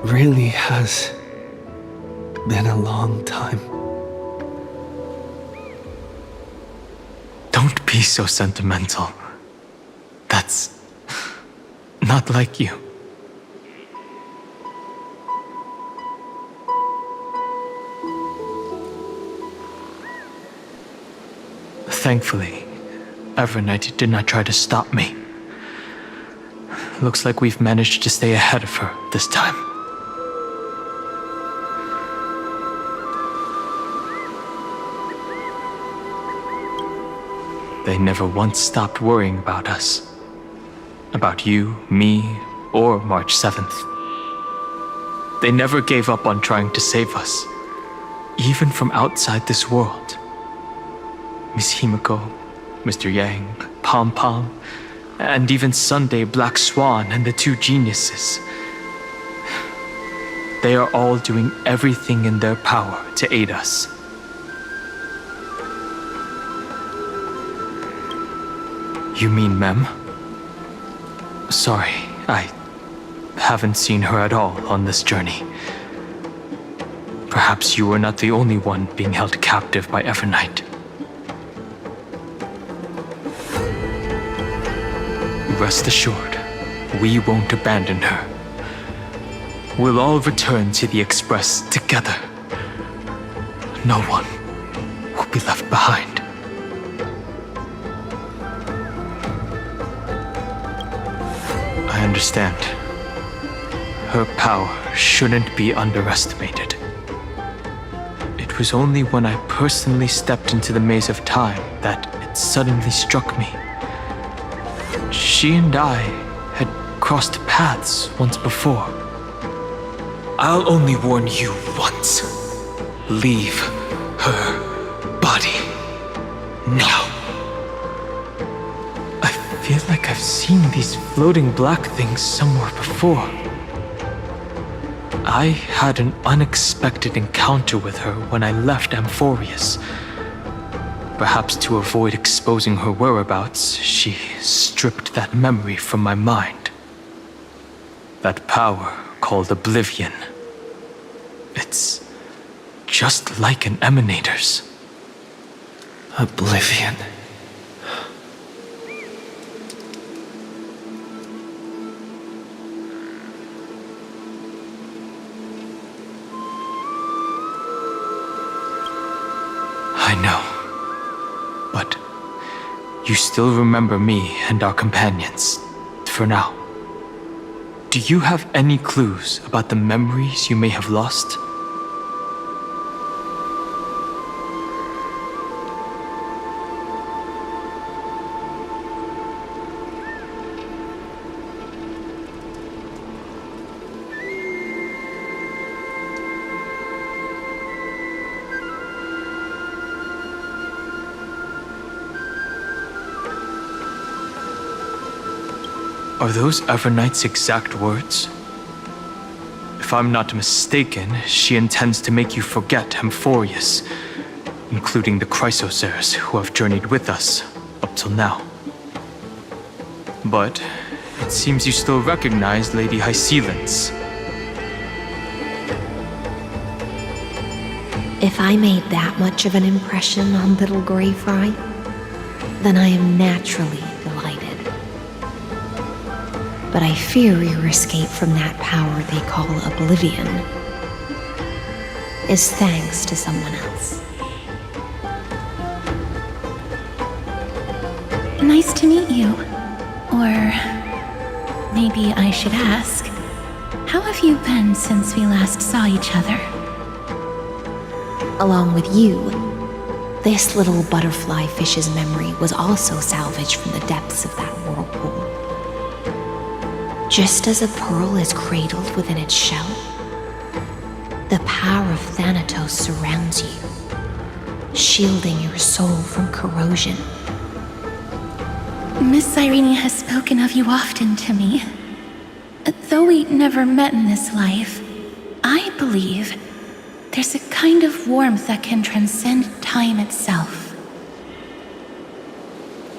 Really has been a long time. Don't be so sentimental. That's not like you. Thankfully, Evernight did not try to stop me. Looks like we've managed to stay ahead of her this time. They never once stopped worrying about us. About you, me, or March 7th. They never gave up on trying to save us, even from outside this world. Miss Himiko, Mr. Yang, Pom Pom, and even Sunday Black Swan and the two geniuses. They are all doing everything in their power to aid us. You mean Mem? Sorry, I haven't seen her at all on this journey. Perhaps you were not the only one being held captive by Evernight. Rest assured, we won't abandon her. We'll all return to the Express together. No one will be left behind. I understand. Her power shouldn't be underestimated. It was only when I personally stepped into the maze of time that it suddenly struck me. She and I had crossed paths once before. I'll only warn you once. Leave her body now. I feel like I've seen these floating black things somewhere before. I had an unexpected encounter with her when I left Amphorius. Perhaps to avoid exposing her whereabouts, she stripped that memory from my mind. That power called Oblivion. It's just like an emanator's. Oblivion. I know. But you still remember me and our companions, for now. Do you have any clues about the memories you may have lost? Are those Evernight's exact words? If I'm not mistaken, she intends to make you forget Amphorius, including the Chrysosaurs who have journeyed with us up till now. But it seems you still recognize Lady Hycelens. If I made that much of an impression on little Grey Fry, then I am naturally delighted. But I fear your escape from that power they call Oblivion is thanks to someone else. Nice to meet you. Or maybe I should ask, how have you been since we last saw each other? Along with you, this little butterfly fish's memory was also salvaged from the depths of that whirlpool. Just as a pearl is cradled within its shell, the power of Thanatos surrounds you, shielding your soul from corrosion. Miss Irene has spoken of you often to me. Though we never met in this life, I believe there's a kind of warmth that can transcend time itself.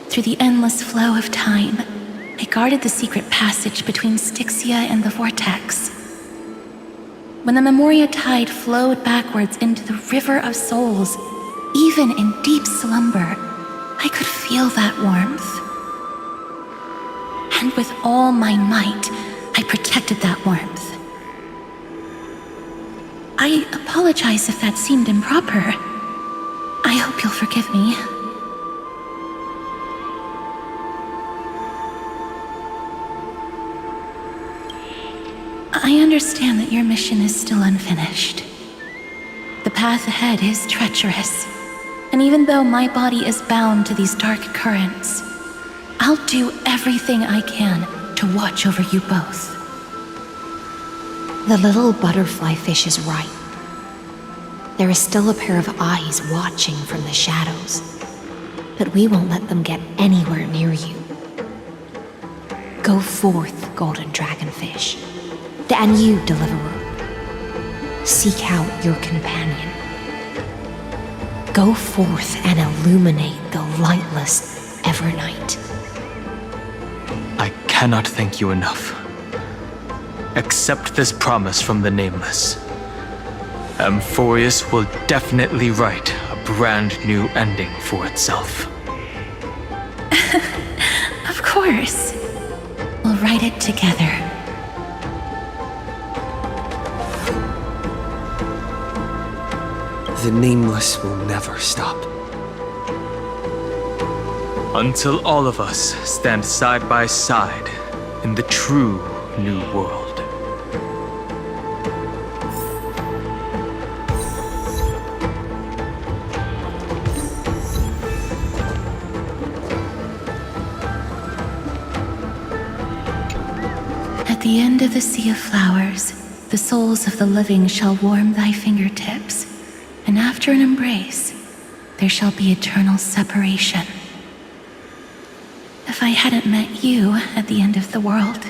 Through the endless flow of time, I guarded the secret passage between Styxia and the Vortex. When the Memoria tide flowed backwards into the River of Souls, even in deep slumber, I could feel that warmth. And with all my might, I protected that warmth. I apologize if that seemed improper. I hope you'll forgive me. I understand that your mission is still unfinished. The path ahead is treacherous, and even though my body is bound to these dark currents, I'll do everything I can to watch over you both. The little butterfly fish is right. There is still a pair of eyes watching from the shadows, but we won't let them get anywhere near you. Go forth, golden dragonfish, and you, deliverer. Seek out your companion. Go forth and illuminate the lightless Evernight. I cannot thank you enough. Accept this promise from the Nameless. Amphorius will definitely write a brand new ending for itself. Of course. We'll write it together. The Nameless will never stop. Until all of us stand side by side in the true New World. At the end of the sea of flowers, the souls of the living shall warm thy fingertips, and after an embrace, there shall be eternal separation. If I hadn't met you at the end of the world,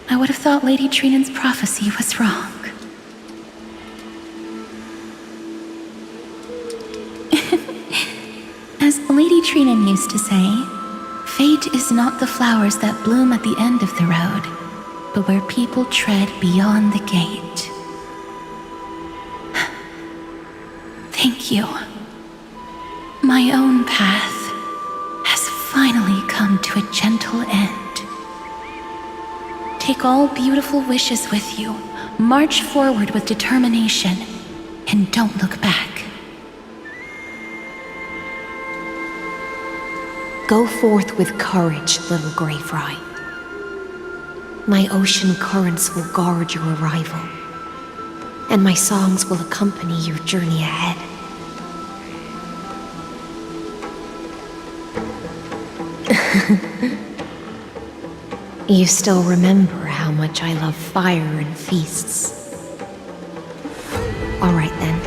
I would have thought Lady Trinan's prophecy was wrong. As Lady Trinan used to say, fate is not the flowers that bloom at the end of the road, but where people tread beyond the gate. Thank you. My own path has finally come to a gentle end. Take all beautiful wishes with you, march forward with determination, and don't look back. Go forth with courage, little Grey Fry. My ocean currents will guard your arrival, and my songs will accompany your journey ahead. You still remember how much I love fire and feasts. All right then.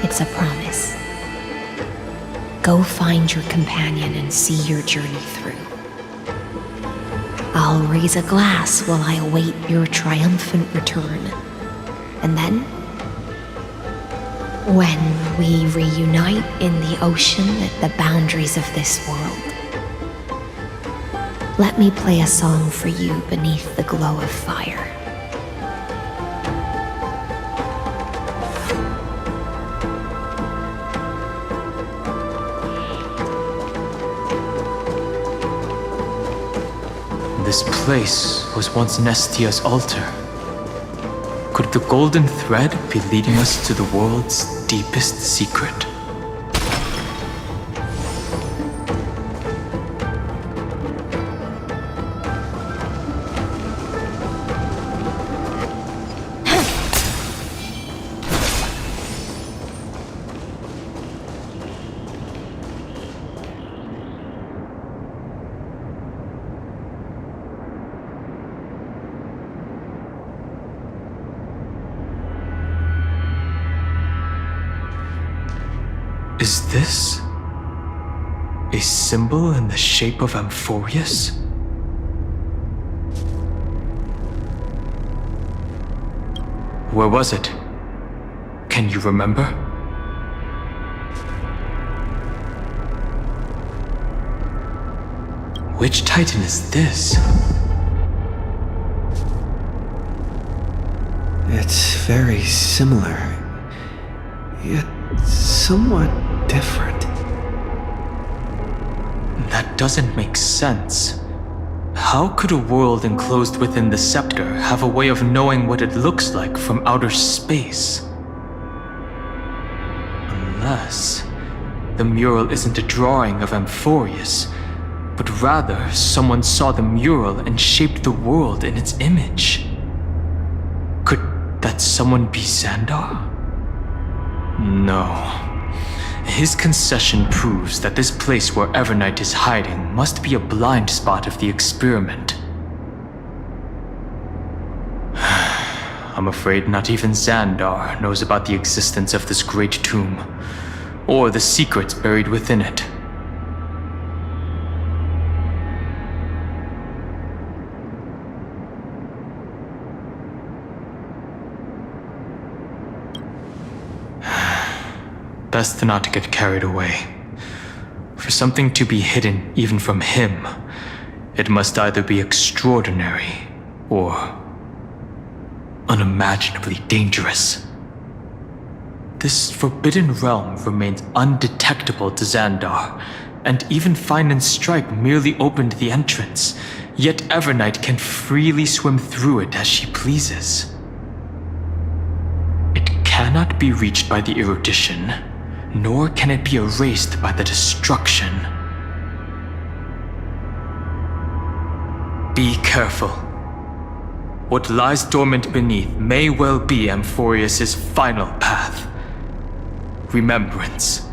It's a promise. Go find your companion and see your journey through. I'll raise a glass while I await your triumphant return. And then, When we reunite in the ocean at the boundaries of this world, let me play a song for you beneath the glow of fire. This place was once Nestia's altar. Could the golden thread be leading us to the world's deepest secret? Is this a symbol in the shape of Amphorius? Where was it? Can you remember? Which Titan is this? It's very similar, yet somewhat different. That doesn't make sense. How could a world enclosed within the scepter have a way of knowing what it looks like from outer space? Unless the mural isn't a drawing of Amphorius, but rather someone saw the mural and shaped the world in its image. Could that someone be Xandar? No. His concession proves that this place where Evernight is hiding must be a blind spot of the experiment. I'm afraid not even Xandar knows about the existence of this great tomb, or the secrets buried within it. Best not to get carried away. For something to be hidden even from him, it must either be extraordinary or unimaginably dangerous. This forbidden realm remains undetectable to Xandar, and even Fine and Stripe merely opened the entrance, yet Evernight can freely swim through it as she pleases. It cannot be reached by the erudition, nor can it be erased by the destruction. Be careful. What lies dormant beneath may well be Amphorius' final path. Remembrance.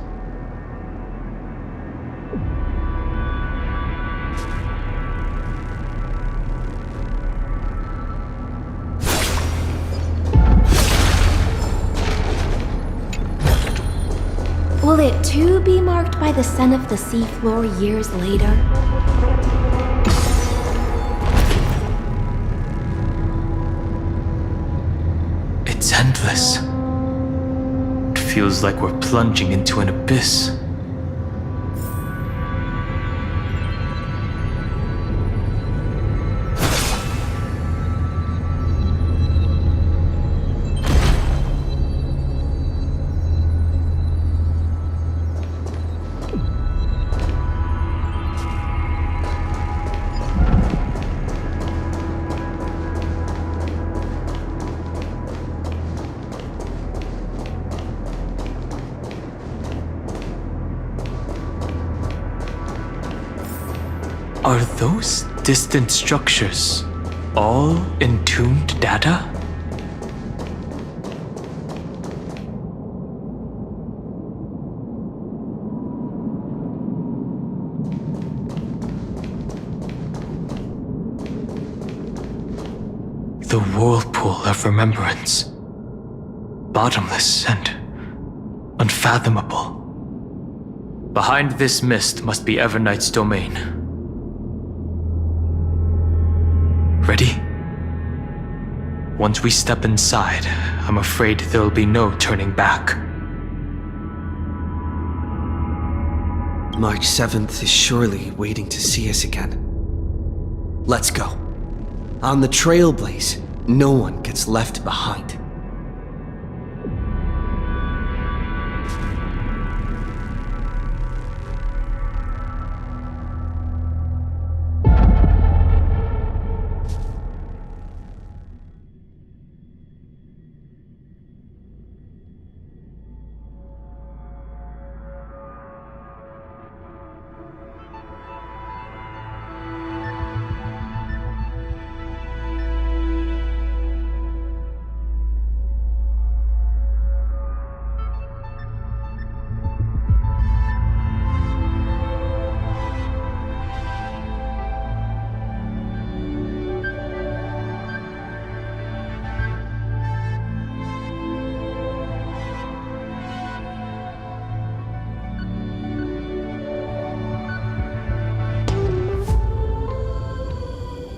Will it too be marked by the scent of the seafloor years later? It's endless. It feels like we're plunging into an abyss. Are those distant structures all entombed data? The whirlpool of remembrance. Bottomless and unfathomable. Behind this mist must be Evernight's domain. Ready? Once we step inside, I'm afraid there'll be no turning back. March 7th is surely waiting to see us again. Let's go. On the Trailblaze, no one gets left behind.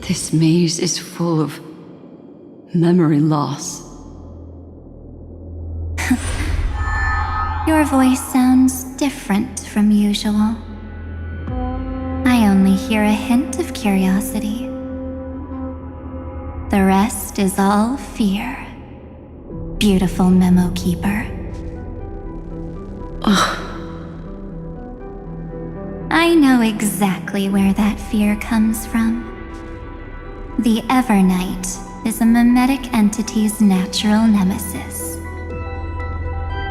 This maze is full of memory loss. Your voice sounds different from usual. I only hear a hint of curiosity. The rest is all fear. Beautiful memo keeper. I know exactly where that fear comes from. The Evernight is a mimetic entity's natural nemesis.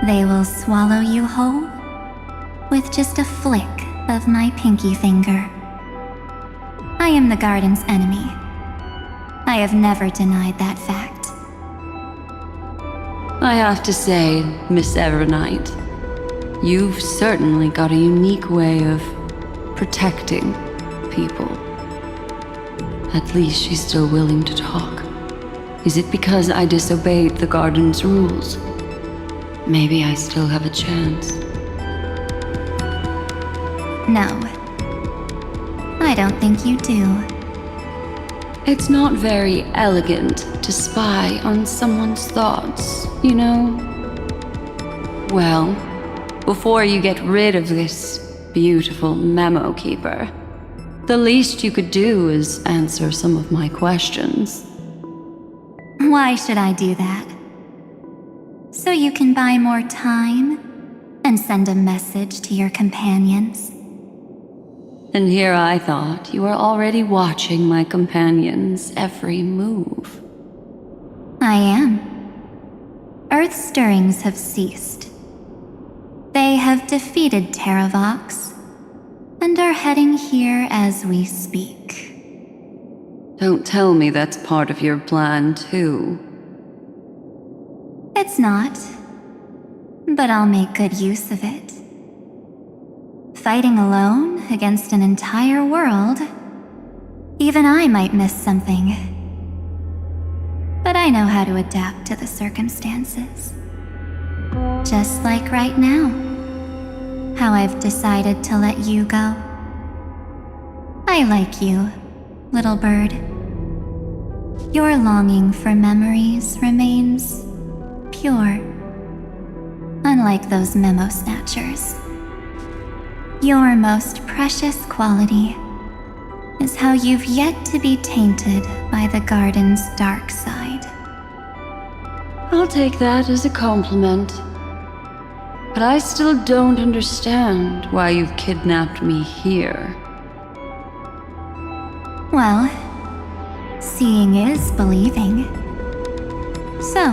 They will swallow you whole with just a flick of my pinky finger. I am the garden's enemy. I have never denied that fact. I have to say, Miss Evernight, you've certainly got a unique way of protecting people. At least she's still willing to talk. Is it because I disobeyed the garden's rules? Maybe I still have a chance. No. I don't think you do. It's not very elegant to spy on someone's thoughts, you know? Well, before you get rid of this beautiful memo keeper, the least you could do is answer some of my questions. Why should I do that? So you can buy more time and send a message to your companions? And here I thought you were already watching my companions' every move. I am. Earth stirrings have ceased. They have defeated Terravox and are heading here as we speak. Don't tell me that's part of your plan, too. It's not, but I'll make good use of it. Fighting alone against an entire world, even I might miss something. But I know how to adapt to the circumstances. Just like right now, how I've decided to let you go. I like you, little bird. Your longing for memories remains pure, unlike those memo snatchers. Your most precious quality is how you've yet to be tainted by the garden's dark side. I'll take that as a compliment. But I still don't understand why you've kidnapped me here. Well, seeing is believing. So,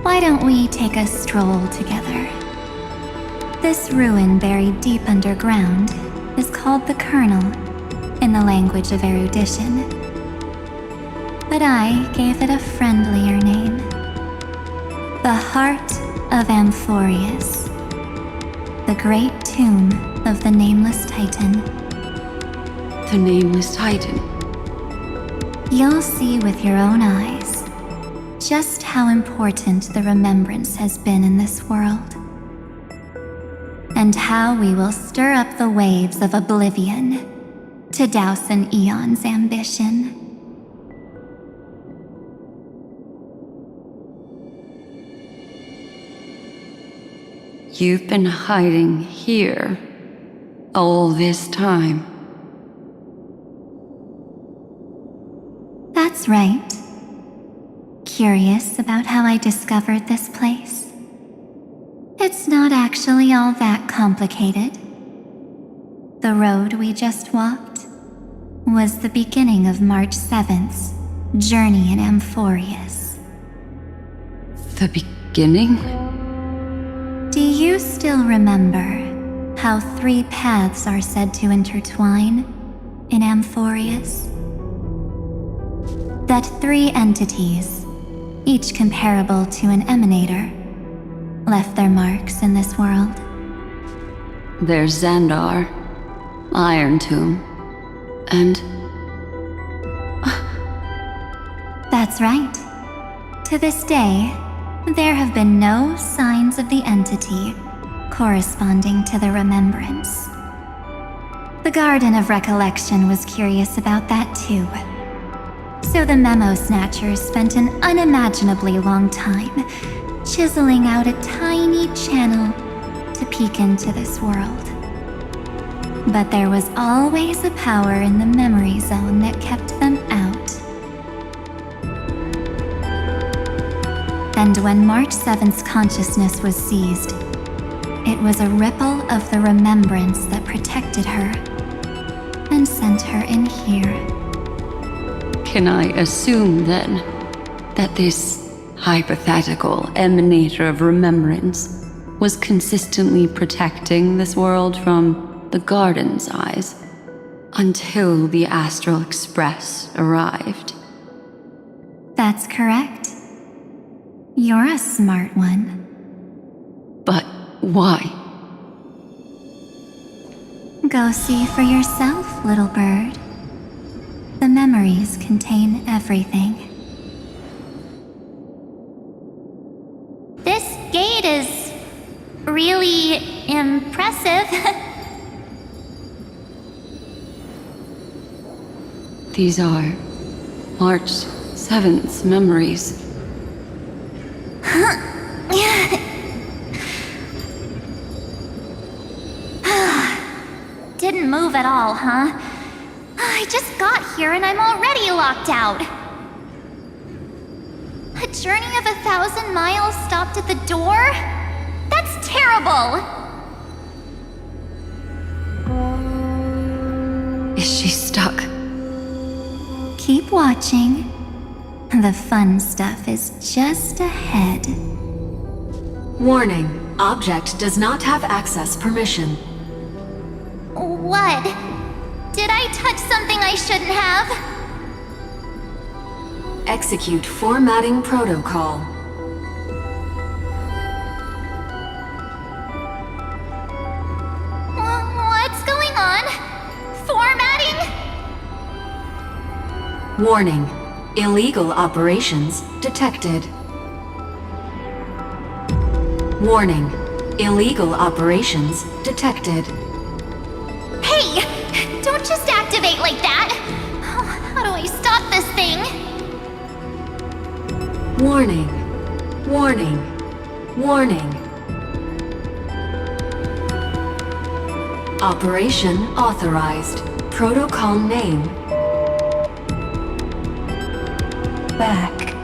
why don't we take a stroll together? This ruin buried deep underground is called the Kernel in the language of erudition. But I gave it a friendlier name. The Heart of Amphorius, the great tomb of the Nameless Titan. The Nameless Titan? You'll see with your own eyes just how important the remembrance has been in this world, and how we will stir up the waves of oblivion to douse an eon's ambition. You've been hiding here All this time. That's right. Curious about how I discovered this place? It's not actually all that complicated. The road we just walked was the beginning of March 7th's journey in Amphorius. The beginning? Do you still remember how 3 paths are said to intertwine in Amphorius? That 3 entities, each comparable to an emanator, left their marks in this world. There's Xandar, Iron Tomb, and... That's right. To this day, there have been no signs of the entity corresponding to the remembrance. The Garden of Recollection was curious about that too. So the Memo Snatchers spent an unimaginably long time chiseling out a tiny channel to peek into this world. But there was always a power in the memory zone that kept them out. And when March 7th's consciousness was seized, it was a ripple of the remembrance that protected her and sent her in here. Can I assume, then, that this hypothetical emanator of remembrance was consistently protecting this world from the Garden's eyes until the Astral Express arrived? That's correct. You're a smart one. But why? Go see for yourself, little bird. The memories contain everything. This gate is really impressive. These are March 7th's memories. Didn't move at all, huh? I just got here and I'm already locked out. A journey of 1,000 miles stopped at the door? That's terrible! Is she stuck? Keep watching. The fun stuff is just ahead. Warning. Object does not have access permission. What? Did I touch something I shouldn't have? Execute formatting protocol. What's going on? Formatting? Warning. Illegal operations detected. Warning. Illegal operations detected. Hey! Don't just activate like that! How do I stop this thing? Warning. Warning. Warning. Operation authorized. Protocol name. Back.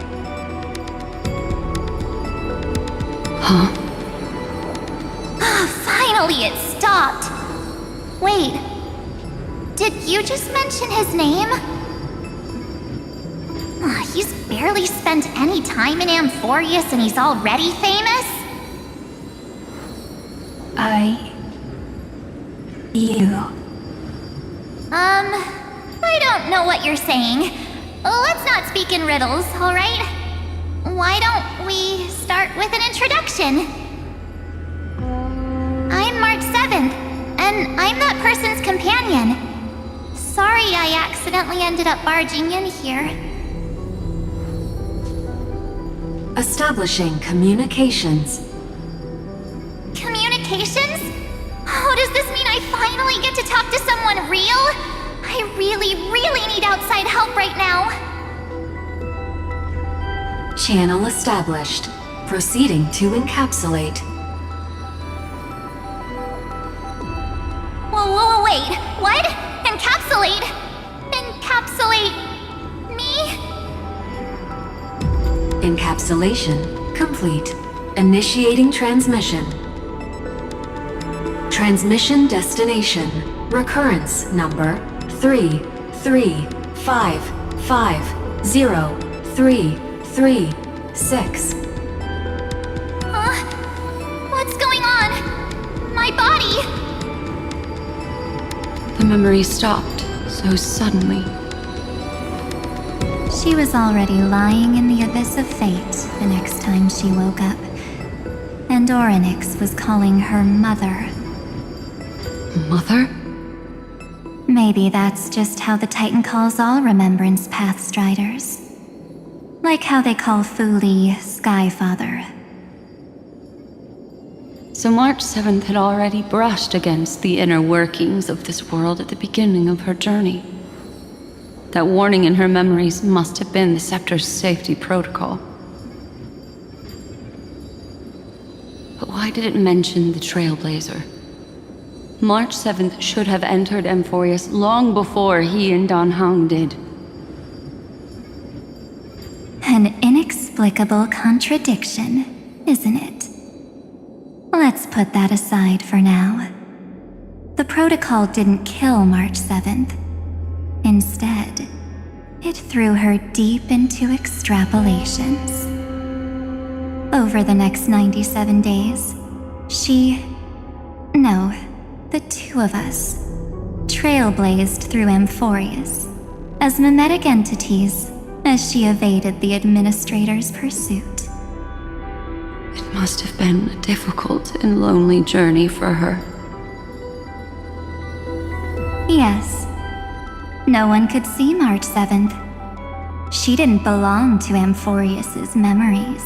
Huh? Finally, it stopped. Wait. Did you just mention his name? He's barely spent any time in Amphorius and he's already famous? I don't know what you're saying. Let's not speak in riddles, alright? Why don't we start with an introduction? I'm March 7th, and I'm that person's companion. Sorry I accidentally ended up barging in here. Establishing communications. Communications? Oh, does this mean I finally get to talk to someone real? I really need outside help right now. Channel established. Proceeding to encapsulate. Whoa, Encapsulate me? Encapsulation complete. Initiating transmission. Transmission destination. Recurrence number 335503336. What's going on? My body! The memory stopped so suddenly. She was already lying in the abyss of fate the next time she woke up. And Orynyx was calling her mother. Mother? Maybe that's just how the Titan calls all Remembrance Pathstriders. Like how they call Thule Skyfather. So March 7th had already brushed against the inner workings of this world at the beginning of her journey. That warning in her memories must have been the Scepter's safety protocol. But why did it mention the Trailblazer? March 7th should have entered Amphorius long before he and Dan Heng did. An inexplicable contradiction, isn't it? Let's put that aside for now. The protocol didn't kill March 7th. Instead, it threw her deep into extrapolations. Over the next 97 days, the two of us, trailblazed through Amphorius as mimetic entities as she evaded the Administrator's pursuit. It must have been a difficult and lonely journey for her. Yes. No one could see March 7th. She didn't belong to Amphorius's memories,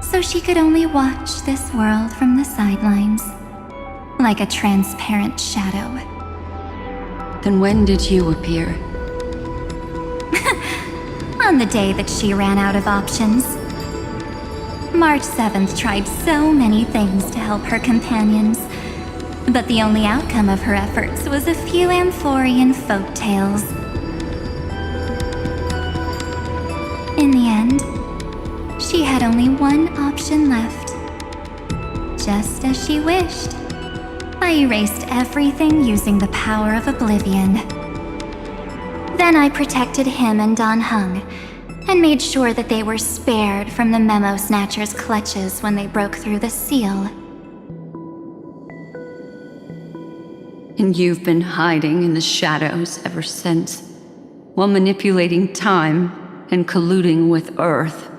so she could only watch this world from the sidelines, like a transparent shadow. Then when did you appear? On the day that she ran out of options. March 7th tried so many things to help her companions, but the only outcome of her efforts was a few Amphorian folktales. In the end, she had only one option left. Just as she wished, I erased everything using the power of oblivion. Then I protected him and Dan Heng, and made sure that they were spared from the Memo Snatcher's clutches when they broke through the seal. And you've been hiding in the shadows ever since, while manipulating time and colluding with Earth,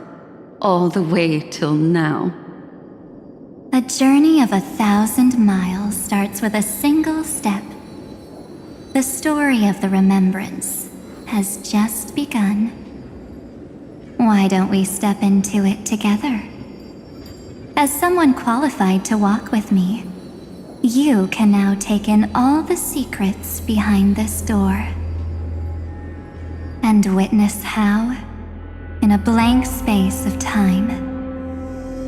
all the way till now. A journey of 1,000 miles starts with a single step. The story of the Remembrance has just begun. Why don't we step into it together? As someone qualified to walk with me, you can now take in all the secrets behind this door. And witness how, in a blank space of time,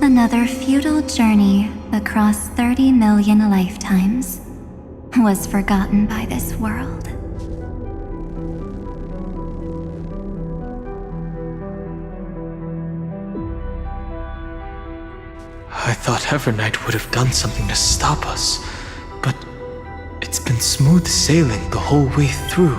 another futile journey across 30 million lifetimes was forgotten by this world. I thought Evernight would have done something to stop us, but it's been smooth sailing the whole way through.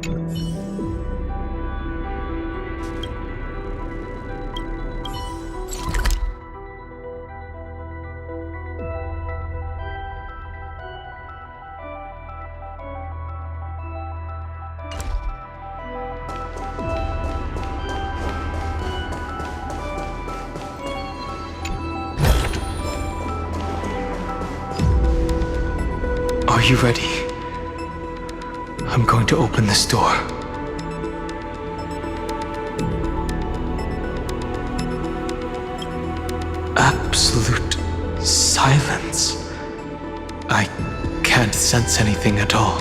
Are you ready? I'm going to open this door. Absolute silence. I can't sense anything at all.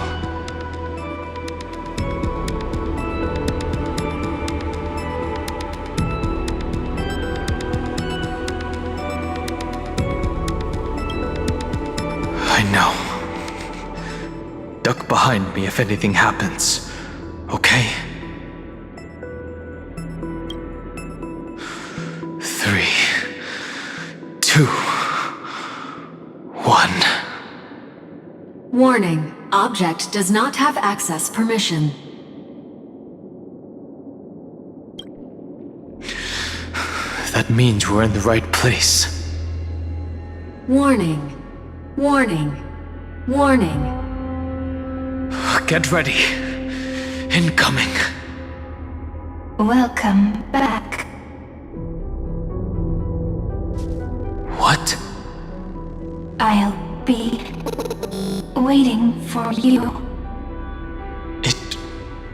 I know. Duck behind me if anything happens, okay? 3, 2, 1. Warning. Object does not have access permission. That means we're in the right place. Warning. Warning. Warning. Get ready. Incoming. Welcome back. What? I'll be waiting for you. It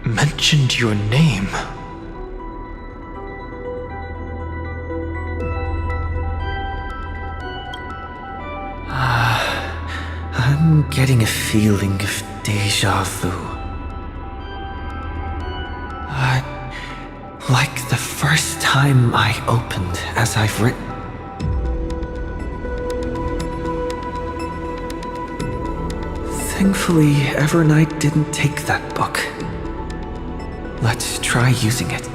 mentioned your name. I'm getting a feeling of deja vu. Like the first time I opened as I've written. Thankfully, Evernight didn't take that book. Let's try using it.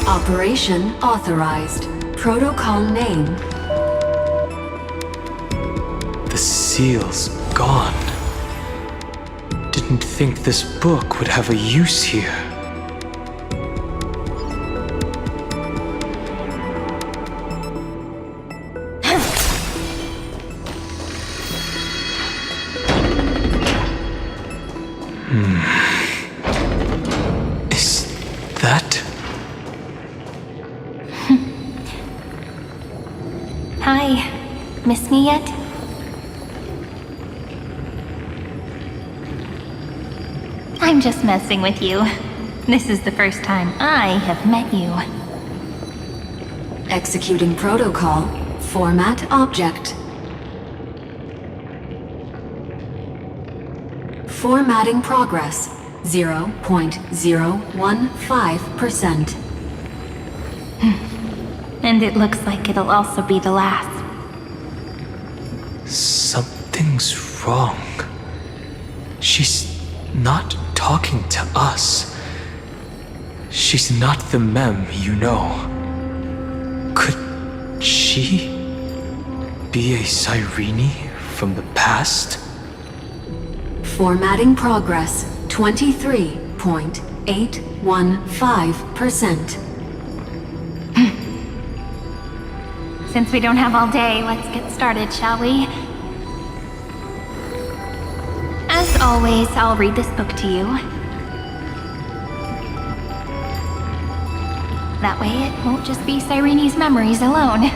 Operation authorized. Protocol name. The seal's gone. Didn't think this book would have a use here. Is that? Hi. Miss me yet? I'm just messing with you. This is the first time I have met you. Executing protocol. Format object. Formatting progress. 0.015%. And it looks like it'll also be the last. Something's wrong. She's not talking to us. She's not the Mem, you know. Could she be a Cyrene from the past? Formatting progress. 23.815%. Since we don't have all day, let's get started, shall we? As always, I'll read this book to you. That way it won't just be Cyrene's memories alone.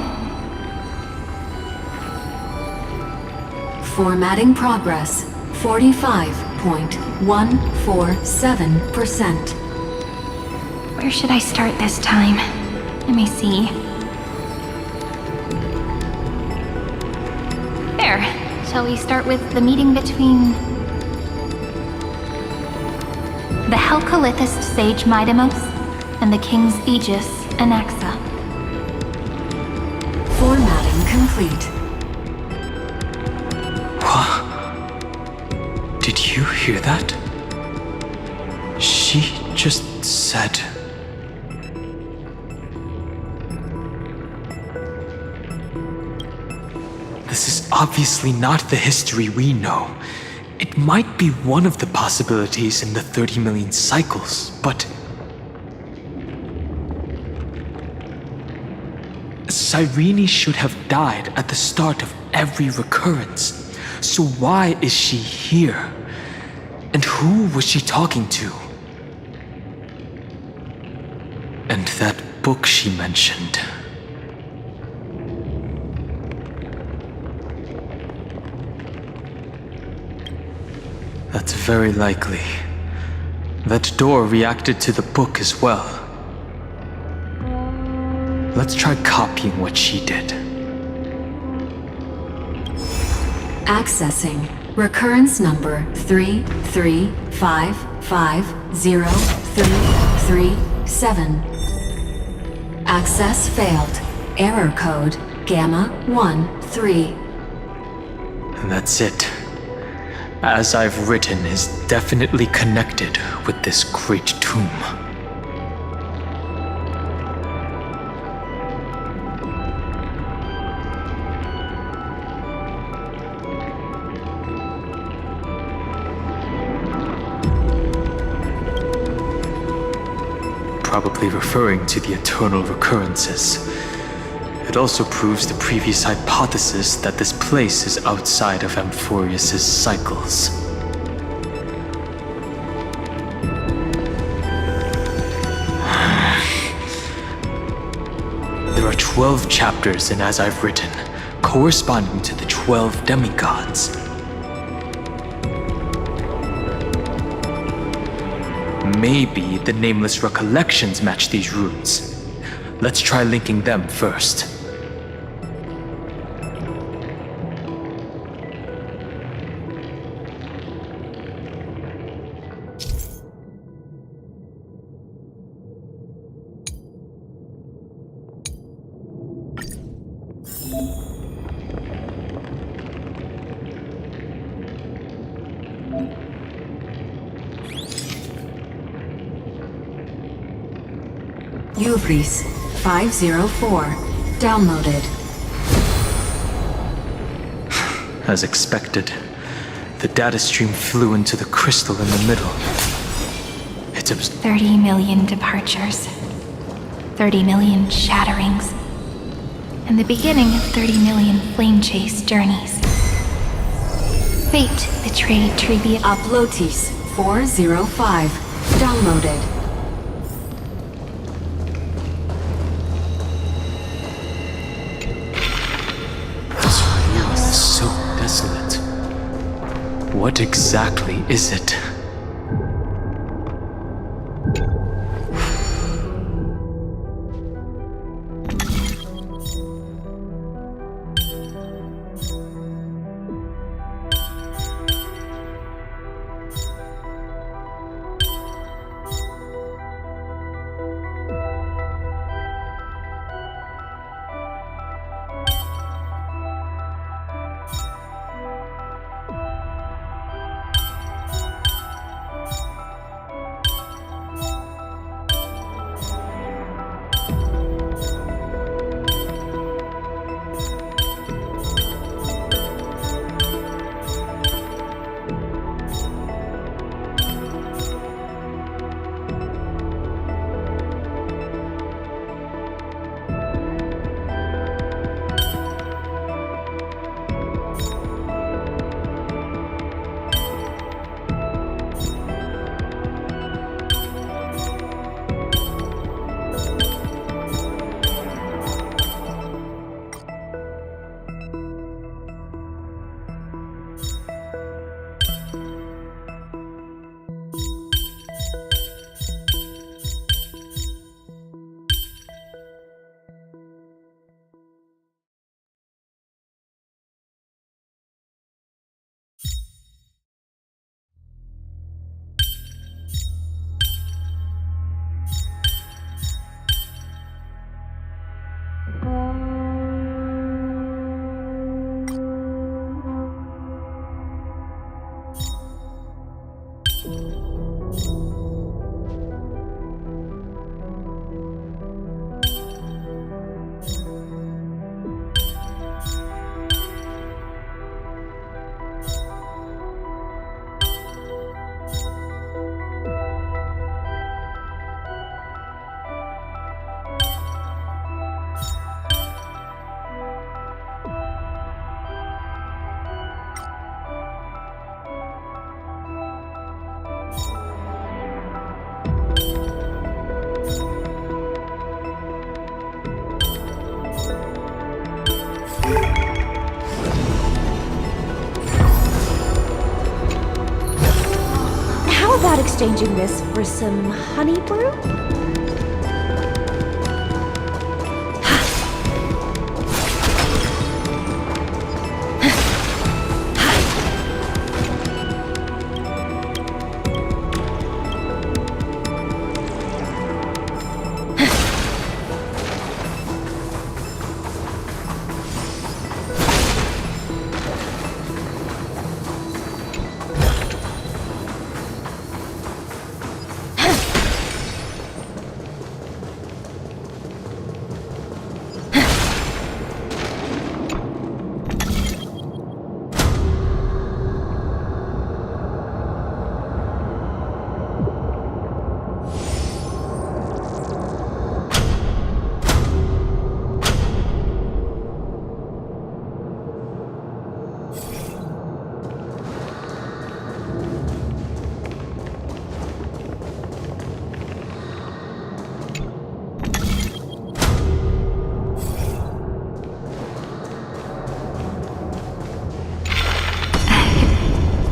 Formatting progress. 45.147%. Where should I start this time? Let me see. There. Shall we start with the meeting between the Helcolithist sage Midamos and the King's Aegis Anaxa? Formatting complete. Did you hear that? She just said... This is obviously not the history we know. It might be one of the possibilities in the 30 million cycles, but Cyrene should have died at the start of every recurrence. So why is she here? And who was she talking to? And that book she mentioned. That's very likely. That door reacted to the book as well. Let's try copying what she did. Accessing recurrence number 335503337. Access failed. Error code Gamma 13. And that's it. As I've written is definitely connected with this great tomb. Probably referring to the eternal recurrences. It also proves the previous hypothesis that this place is outside of Amphorius' cycles. There are 12 chapters in As I've Written, corresponding to the 12 demigods. Maybe the nameless recollections match these roots. Let's try linking them first. Uvris 504. Downloaded. As expected, the data stream flew into the crystal in the middle. It's 30 million departures. 30 million shatterings. And the beginning of 30 million flame chase journeys. Fate betrayed Trivia. Uplotis 405. Downloaded. Desolate. What exactly is it? about exchanging this for some honey brew?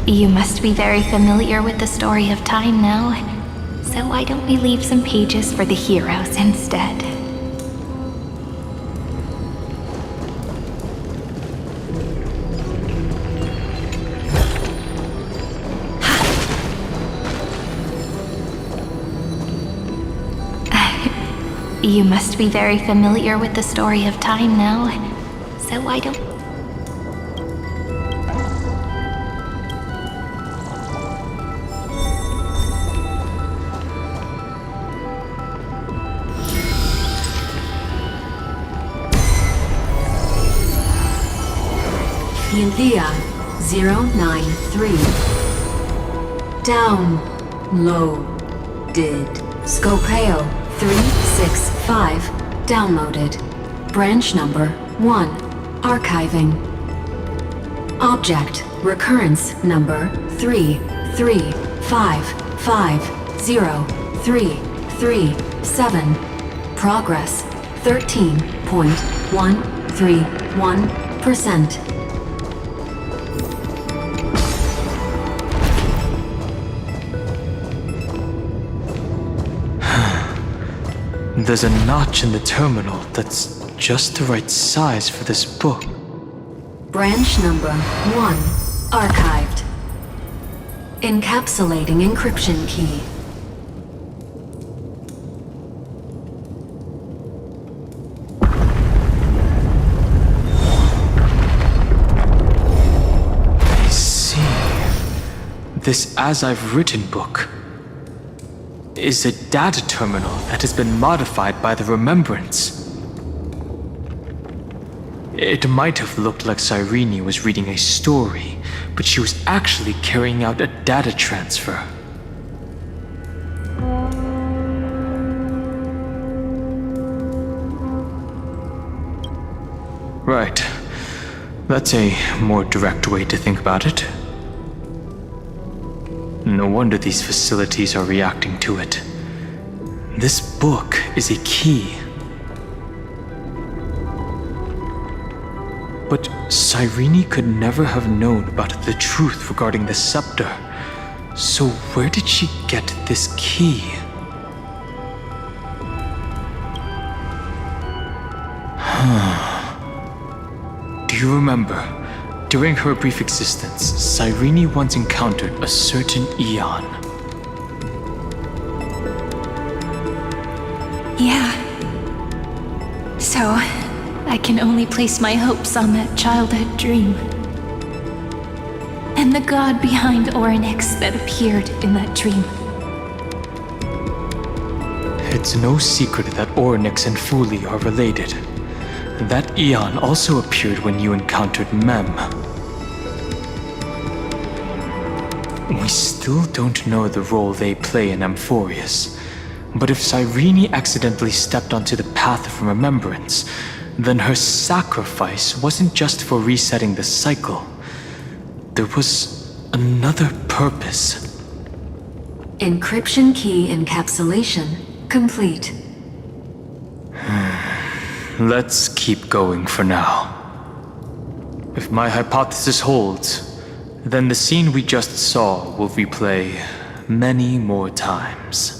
You must be very familiar with the story of time now, so why don't we leave some pages for the heroes instead? You must be very familiar with the story of time now, so why don't... India 093. Downloaded. Scopeo 365. Downloaded. Branch number 1. Archiving. Object recurrence number 335503337. Progress 13.131%. There's a notch in the terminal that's just the right size for this book. Branch number 1. Archived. Encapsulating encryption key. I see. This As I've Written book is a data terminal that has been modified by the Remembrance. It might have looked like Cyrene was reading a story, but she was actually carrying out a data transfer. Right. That's a more direct way to think about it. No wonder these facilities are reacting to it. This book is a key. But Cyrene could never have known about the truth regarding the scepter. So where did she get this key? Do you remember? During her brief existence, Cyrene once encountered a certain Eon. Yeah. So, I can only place my hopes on that childhood dream. And the god behind Orynyx that appeared in that dream. It's no secret that Orynyx and Fuli are related. That Eon also appeared when you encountered Mem. We still don't know the role they play in Amphorius, but if Cyrene accidentally stepped onto the path of remembrance, then her sacrifice wasn't just for resetting the cycle. There was another purpose. Encryption key encapsulation complete. Let's keep going for now. If my hypothesis holds, then the scene we just saw will replay many more times.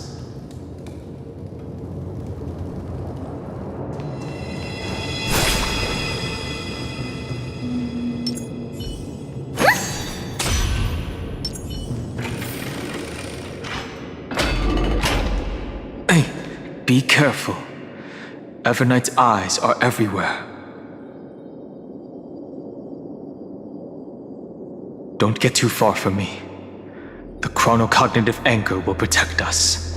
Hey, be careful. Everknight's eyes are everywhere. Don't get too far from me. The chronocognitive anchor will protect us.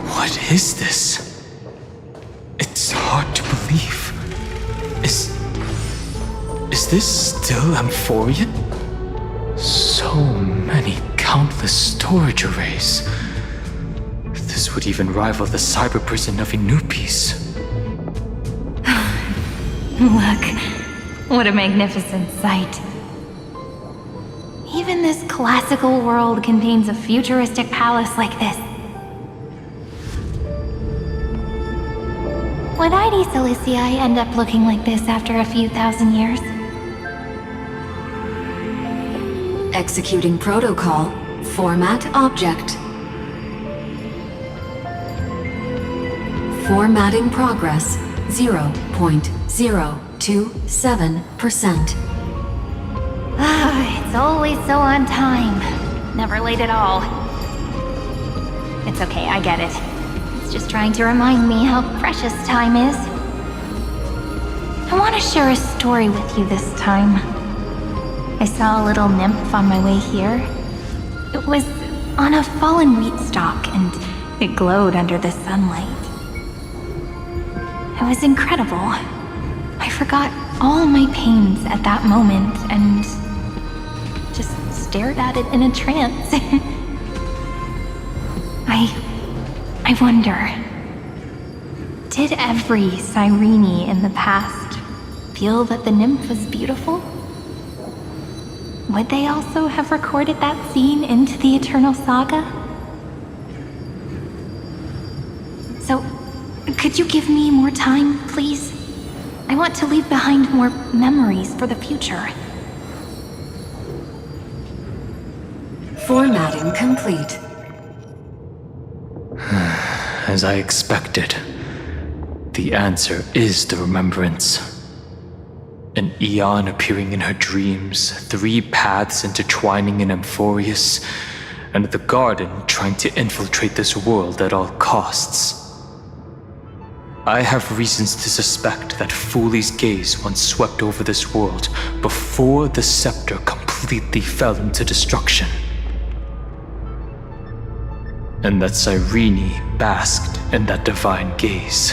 What is this? It's hard to believe. Is this still Amphorian? So many countless storage arrays. This would even rival the cyber prison of Inupis. Look, what a magnificent sight. Even this classical world contains a futuristic palace like this. Would ID Silicii end up looking like this after a few thousand years? Executing protocol. Format object. Formatting progress 0.027%. It's always so on time. Never late at all. It's okay, I get it. It's just trying to remind me how precious time is. I want to share a story with you this time. I saw a little nymph on my way here. It was on a fallen wheat stalk and it glowed under the sunlight. It was incredible. I forgot all my pains at that moment and just stared at it in a trance. I wonder, did every Cyrene in the past feel that the nymph was beautiful? Would they also have recorded that scene into the Eternal Saga? So, could you give me more time, please? I want to leave behind more memories for the future. Formatting complete. As I expected, the answer is the remembrance. An Eon appearing in her dreams, 3 paths intertwining in Amphorius, and the Garden trying to infiltrate this world at all costs. I have reasons to suspect that Fooley's gaze once swept over this world before the scepter completely fell into destruction. And that Cyrene basked in that divine gaze.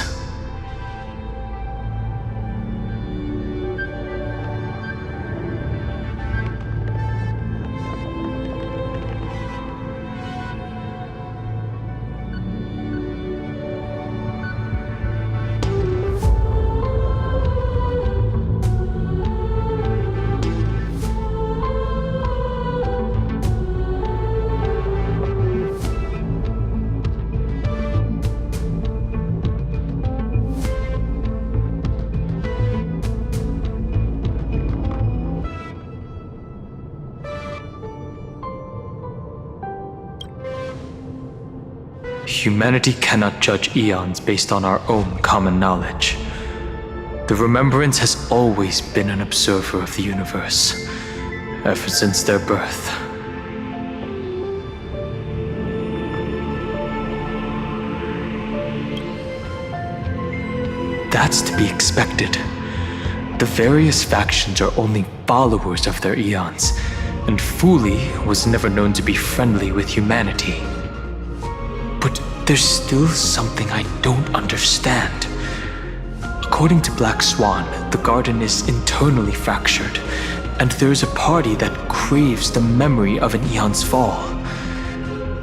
Humanity cannot judge eons based on our own common knowledge. The Remembrance has always been an observer of the universe, ever since their birth. That's to be expected. The various factions are only followers of their eons, and Fooley was never known to be friendly with humanity. But there's still something I don't understand. According to Black Swan, the Garden is internally fractured, and there's a party that craves the memory of an eon's fall.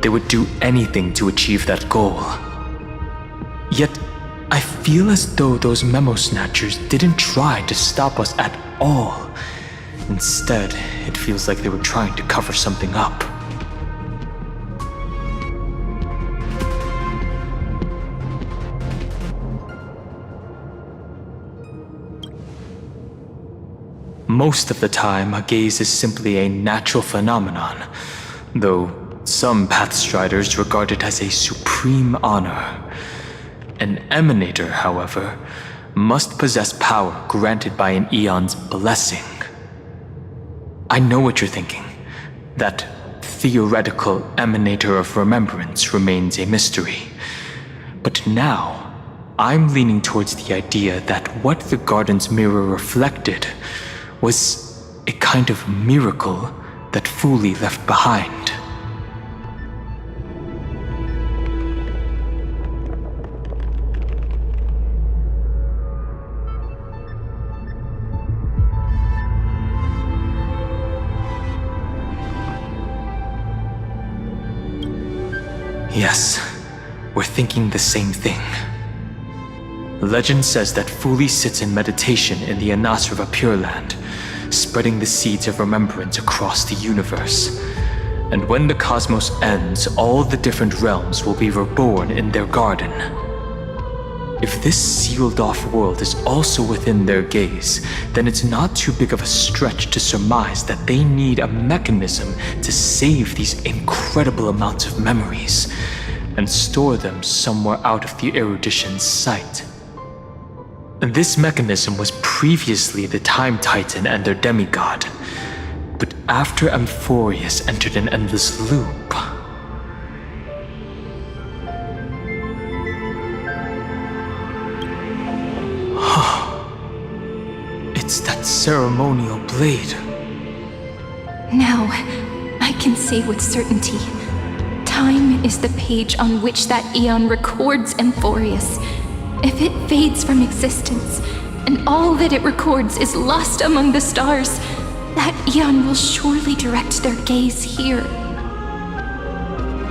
They would do anything to achieve that goal. Yet, I feel as though those memo snatchers didn't try to stop us at all. Instead, it feels like they were trying to cover something up. Most of the time, a gaze is simply a natural phenomenon, though some Pathstriders regard it as a supreme honor. An emanator, however, must possess power granted by an Aeon's blessing. I know what you're thinking. That theoretical emanator of remembrance remains a mystery. But now, I'm leaning towards the idea that what the garden's mirror reflected was a kind of miracle that Fuli left behind. Yes, we're thinking the same thing. Legend says that Fuli sits in meditation in the Anasrava Pure Land, spreading the seeds of remembrance across the universe. And when the cosmos ends, all the different realms will be reborn in their garden. If this sealed-off world is also within their gaze, then it's not too big of a stretch to surmise that they need a mechanism to save these incredible amounts of memories and store them somewhere out of the erudition's sight. This mechanism was previously the Time Titan and their demigod, but after Amphorius entered an endless loop, it's that ceremonial blade. Now, I can say with certainty, time is the page on which that Aeon records Amphorius. If it fades from existence, and all that it records is lost among the stars, that Aeon will surely direct their gaze here.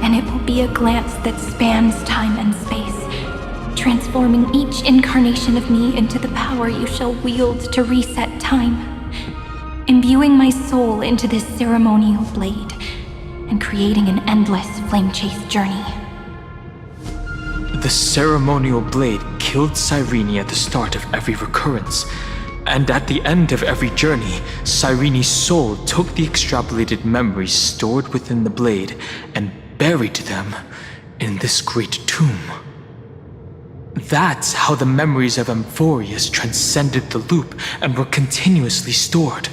And it will be a glance that spans time and space, transforming each incarnation of me into the power you shall wield to reset time, imbuing my soul into this ceremonial blade, and creating an endless flame-chase journey. The ceremonial blade killed Cyrene at the start of every recurrence, and at the end of every journey, Cyrene's soul took the extrapolated memories stored within the blade and buried them in this great tomb. That's how the memories of Amphorius transcended the loop and were continuously stored,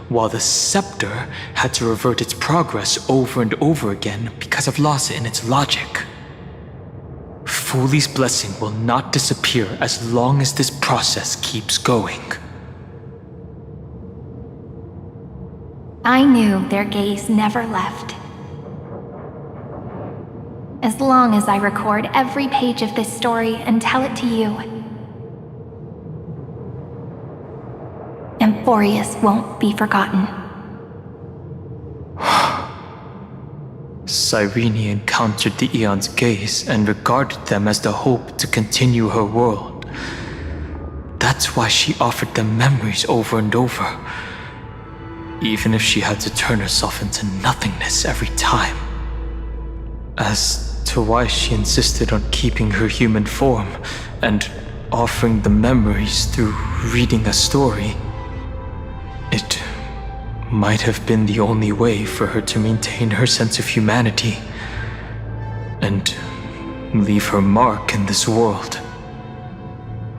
while the scepter had to revert its progress over and over again because of loss in its logic. Fuli's blessing will not disappear as long as this process keeps going. I knew their gaze never left. As long as I record every page of this story and tell it to you, Amphorius won't be forgotten. Cyrene encountered the Aeon's gaze and regarded them as the hope to continue her world. That's why she offered them memories over and over, even if she had to turn herself into nothingness every time. As to why she insisted on keeping her human form and offering the memories through reading a story, it might have been the only way for her to maintain her sense of humanity and leave her mark in this world,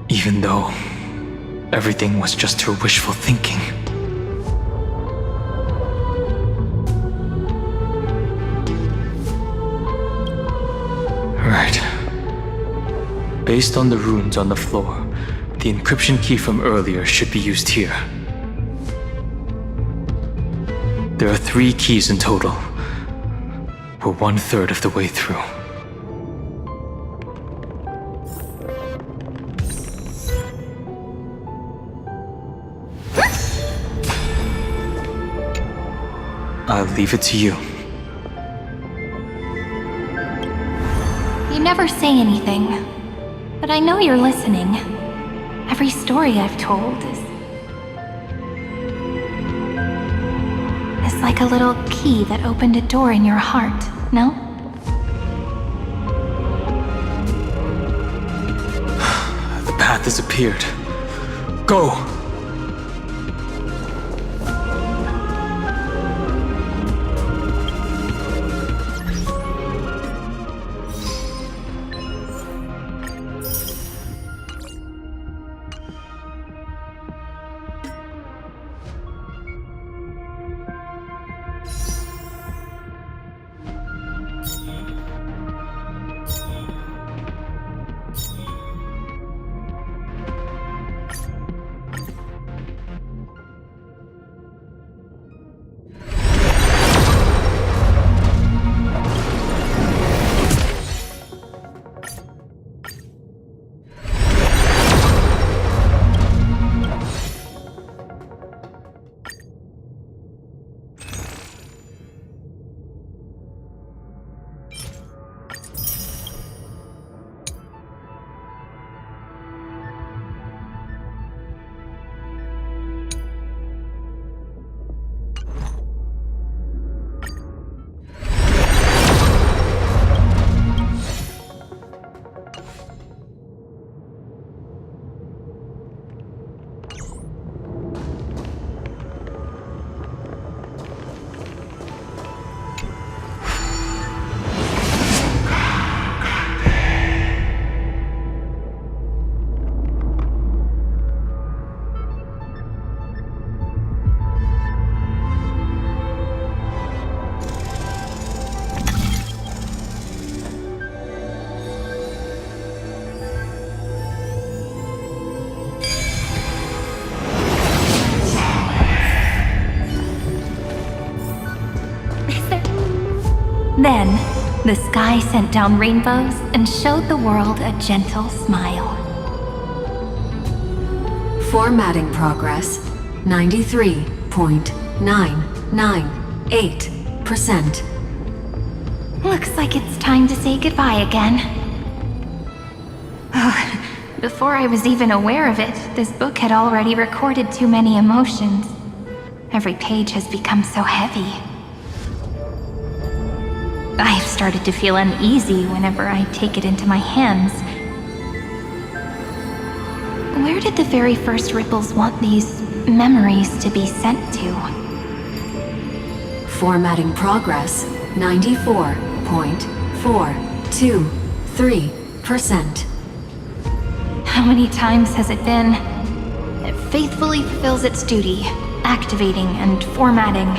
even though everything was just her wishful thinking. Right. Based on the runes on the floor, the encryption key from earlier should be used here. There are 3 keys in total. We're 1/3 of the way through. I'll leave it to you. You never say anything. But I know you're listening. Every story I've told is like a little key that opened a door in your heart, no? The path has appeared. Go! Then, the sky sent down rainbows and showed the world a gentle smile. Formatting progress 93.998%. Looks like it's time to say goodbye again. Oh, before I was even aware of it, this book had already recorded too many emotions. Every page has become so heavy. I've started to feel uneasy whenever I take it into my hands. Where did the very first ripples want these memories to be sent to? Formatting progress 94.423%. How many times has it been? It faithfully fulfills its duty, activating and formatting.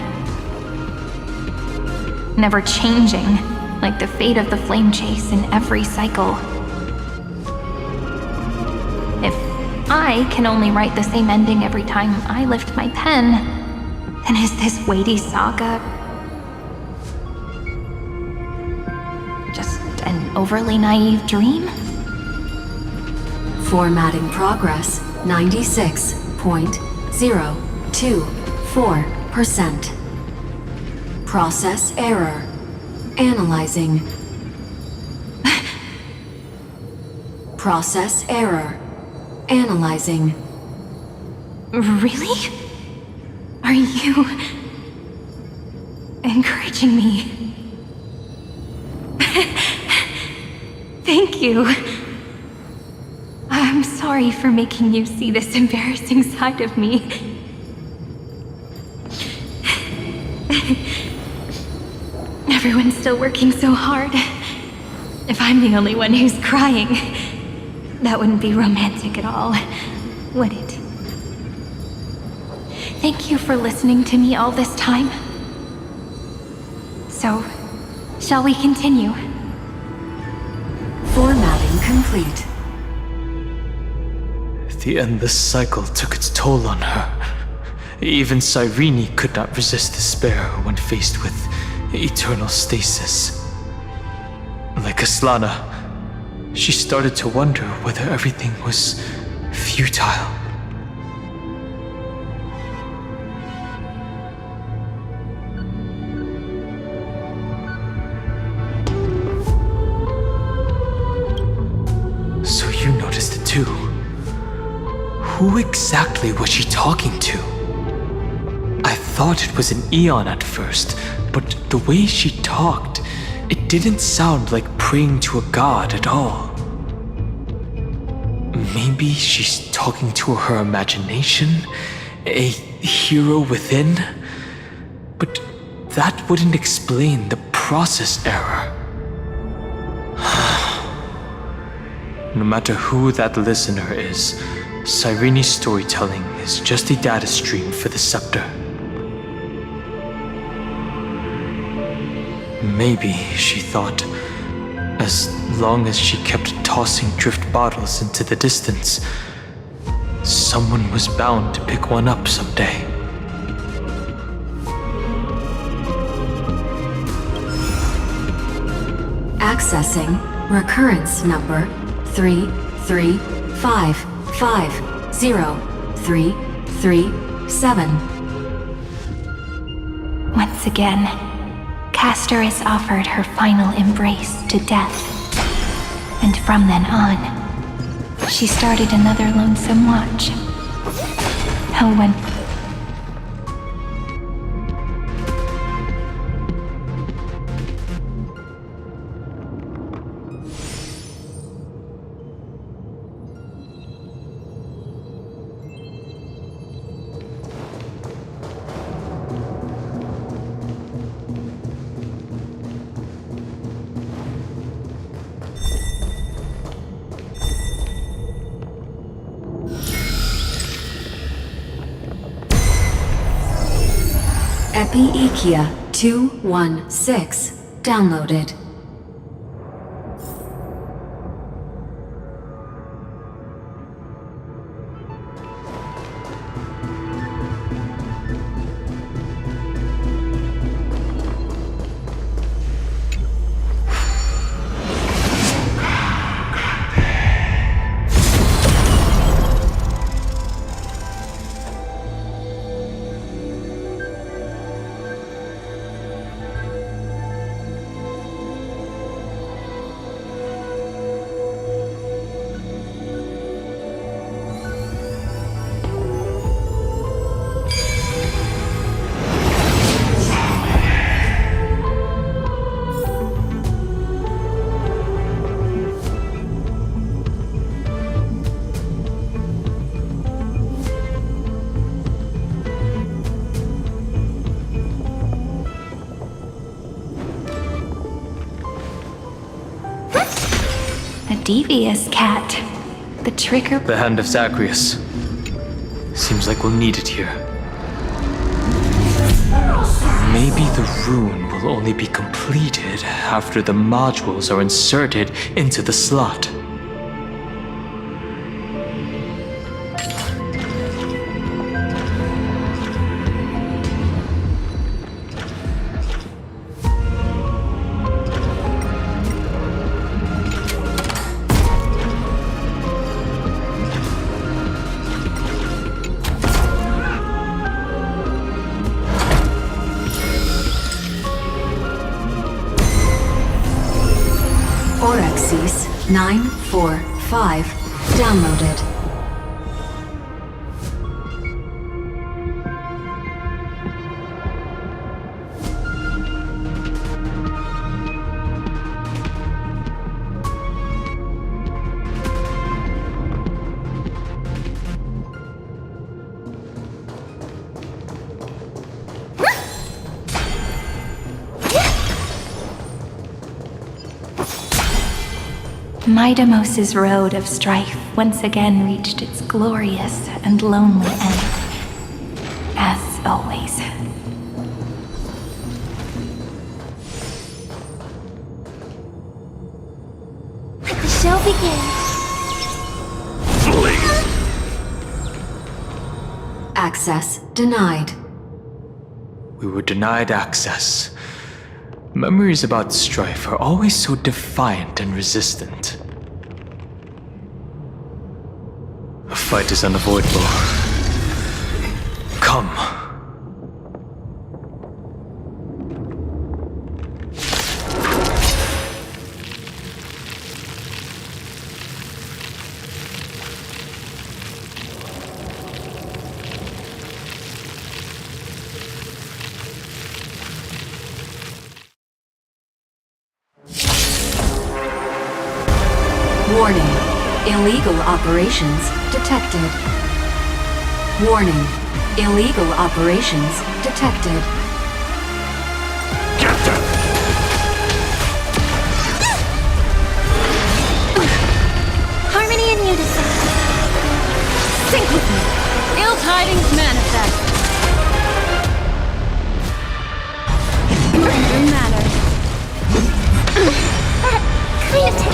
Never changing, like the fate of the flame chase in every cycle. If I can only write the same ending every time I lift my pen, then is this weighty saga just an overly naive dream? Formatting progress 96.024%. Process error. Analyzing. Process error. Analyzing. Really? Are you encouraging me? Thank you. I'm sorry for making you see this embarrassing side of me. Everyone's still working so hard. If I'm the only one who's crying, that wouldn't be romantic at all, would it? Thank you for listening to me all this time. So, shall we continue? Formatting complete. The endless cycle took its toll on her. Even Cyrene could not resist despair when faced with eternal stasis. Like Aslana, she started to wonder whether everything was futile. So you existed too. Who exactly was she talking to? I thought it was an Eon at first, but the way she talked, it didn't sound like praying to a god at all. Maybe she's talking to her imagination, a hero within? But that wouldn't explain the process error. No matter who that listener is, Cyrene's storytelling is just a data stream for the scepter. Maybe, she thought, as long as she kept tossing drift bottles into the distance, someone was bound to pick one up someday. Accessing recurrence number 33550-337. Once again, Castor is offered her final embrace to death. And from then on, she started another lonesome watch. How when... Epi-Ikia 216 downloaded. Devious cat. The trigger... The hand of Zagreus. Seems like we'll need it here. Maybe the rune will only be completed after the modules are inserted into the slot. Orexis 945 downloaded. Midamos's road of strife once again reached its glorious and lonely end. As always. The show begins. Access denied. We were denied access. Memories about strife are always so defiant and resistant. A fight is unavoidable. Come. Illegal operations detected. Warning. Illegal operations detected. Get them! Harmony and unison. Sync with me. Ill tidings manifest. Your manner. Kind of tastes.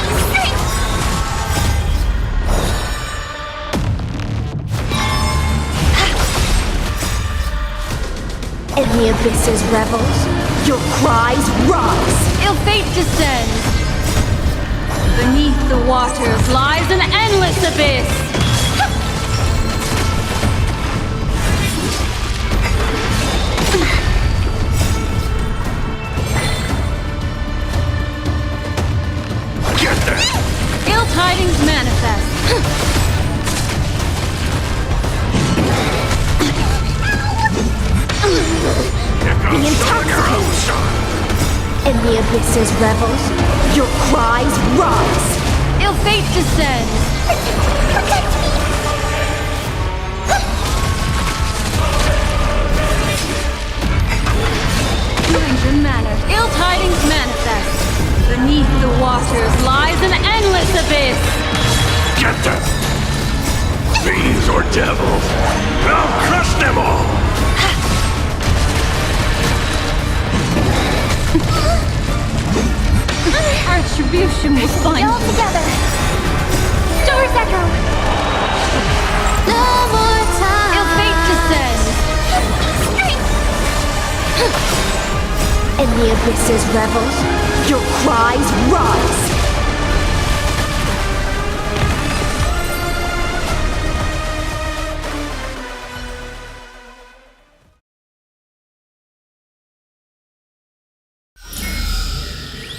In the abyss's revels, your cries rise. Ill fate descends. Beneath the waters lies an endless abyss. Get them! Ill tidings manifest. Be intoxicated. In the abyss's revels, your cries rise. Ill fate descends. Protect me! Ranger manner. Ill tidings manifest. Beneath the waters lies an endless abyss. Get them! Fiends or devils, I'll crush them all! Retribution will find All you. together. Doors echo. No more time. Ill fate descends. In the abyss's revels, your cries rise.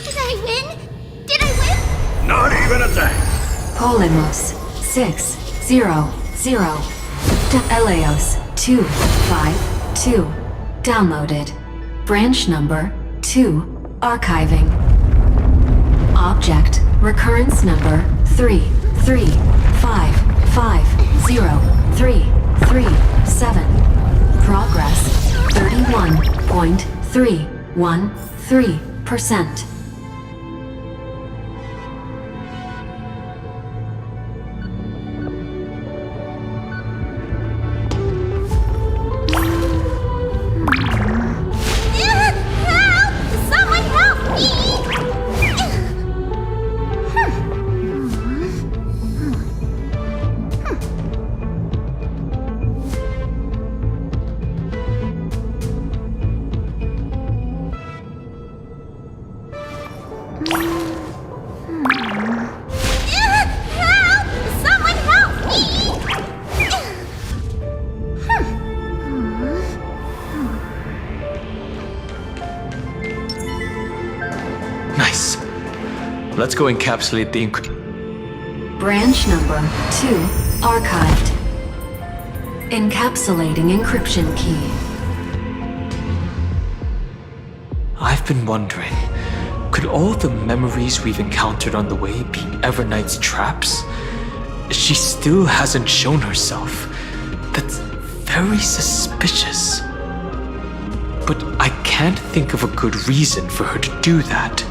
Did I win? Did I win? Not even a thing! Polemos 600. Eleos 252. Downloaded. Branch number 2. Archiving. Object recurrence number 335503337. Progress 31.313%. Help! Someone help me! Help! Someone help me! Nice. Let's go encapsulate the Branch number 2 archived. Encapsulating encryption key. I've been wondering, could all the memories we've encountered on the way be Everknight's traps? She still hasn't shown herself. That's very suspicious. But I can't think of a good reason for her to do that.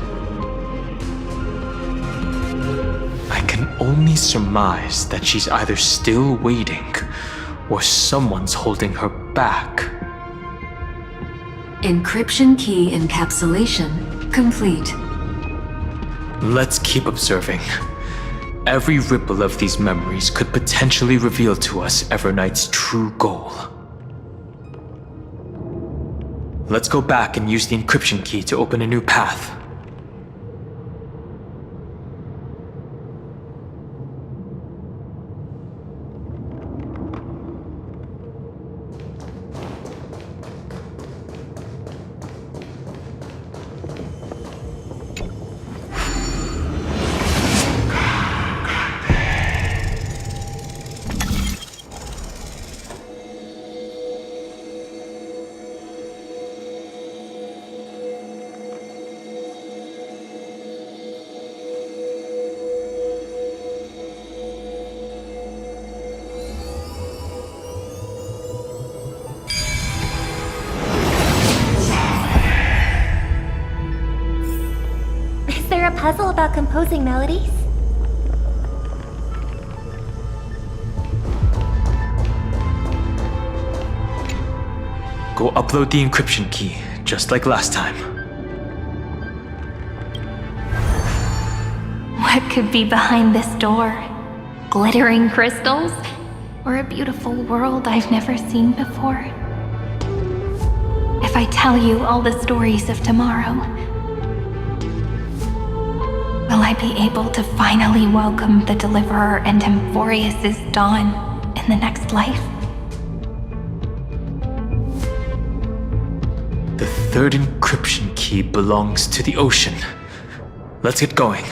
I can only surmise that she's either still waiting or someone's holding her back. Encryption key encapsulation complete. Let's keep observing. Every ripple of these memories could potentially reveal to us Everknight's true goal. Let's go back and use the encryption key to open a new path. puzzle about composing melodies? Go upload the encryption key, just like last time. What could be behind this door? Glittering crystals? Or a beautiful world I've never seen before? If I tell you all the stories of tomorrow, will I be able to finally welcome the Deliverer and Emphorius' dawn in the next life? The third encryption key belongs to the ocean. Let's get going.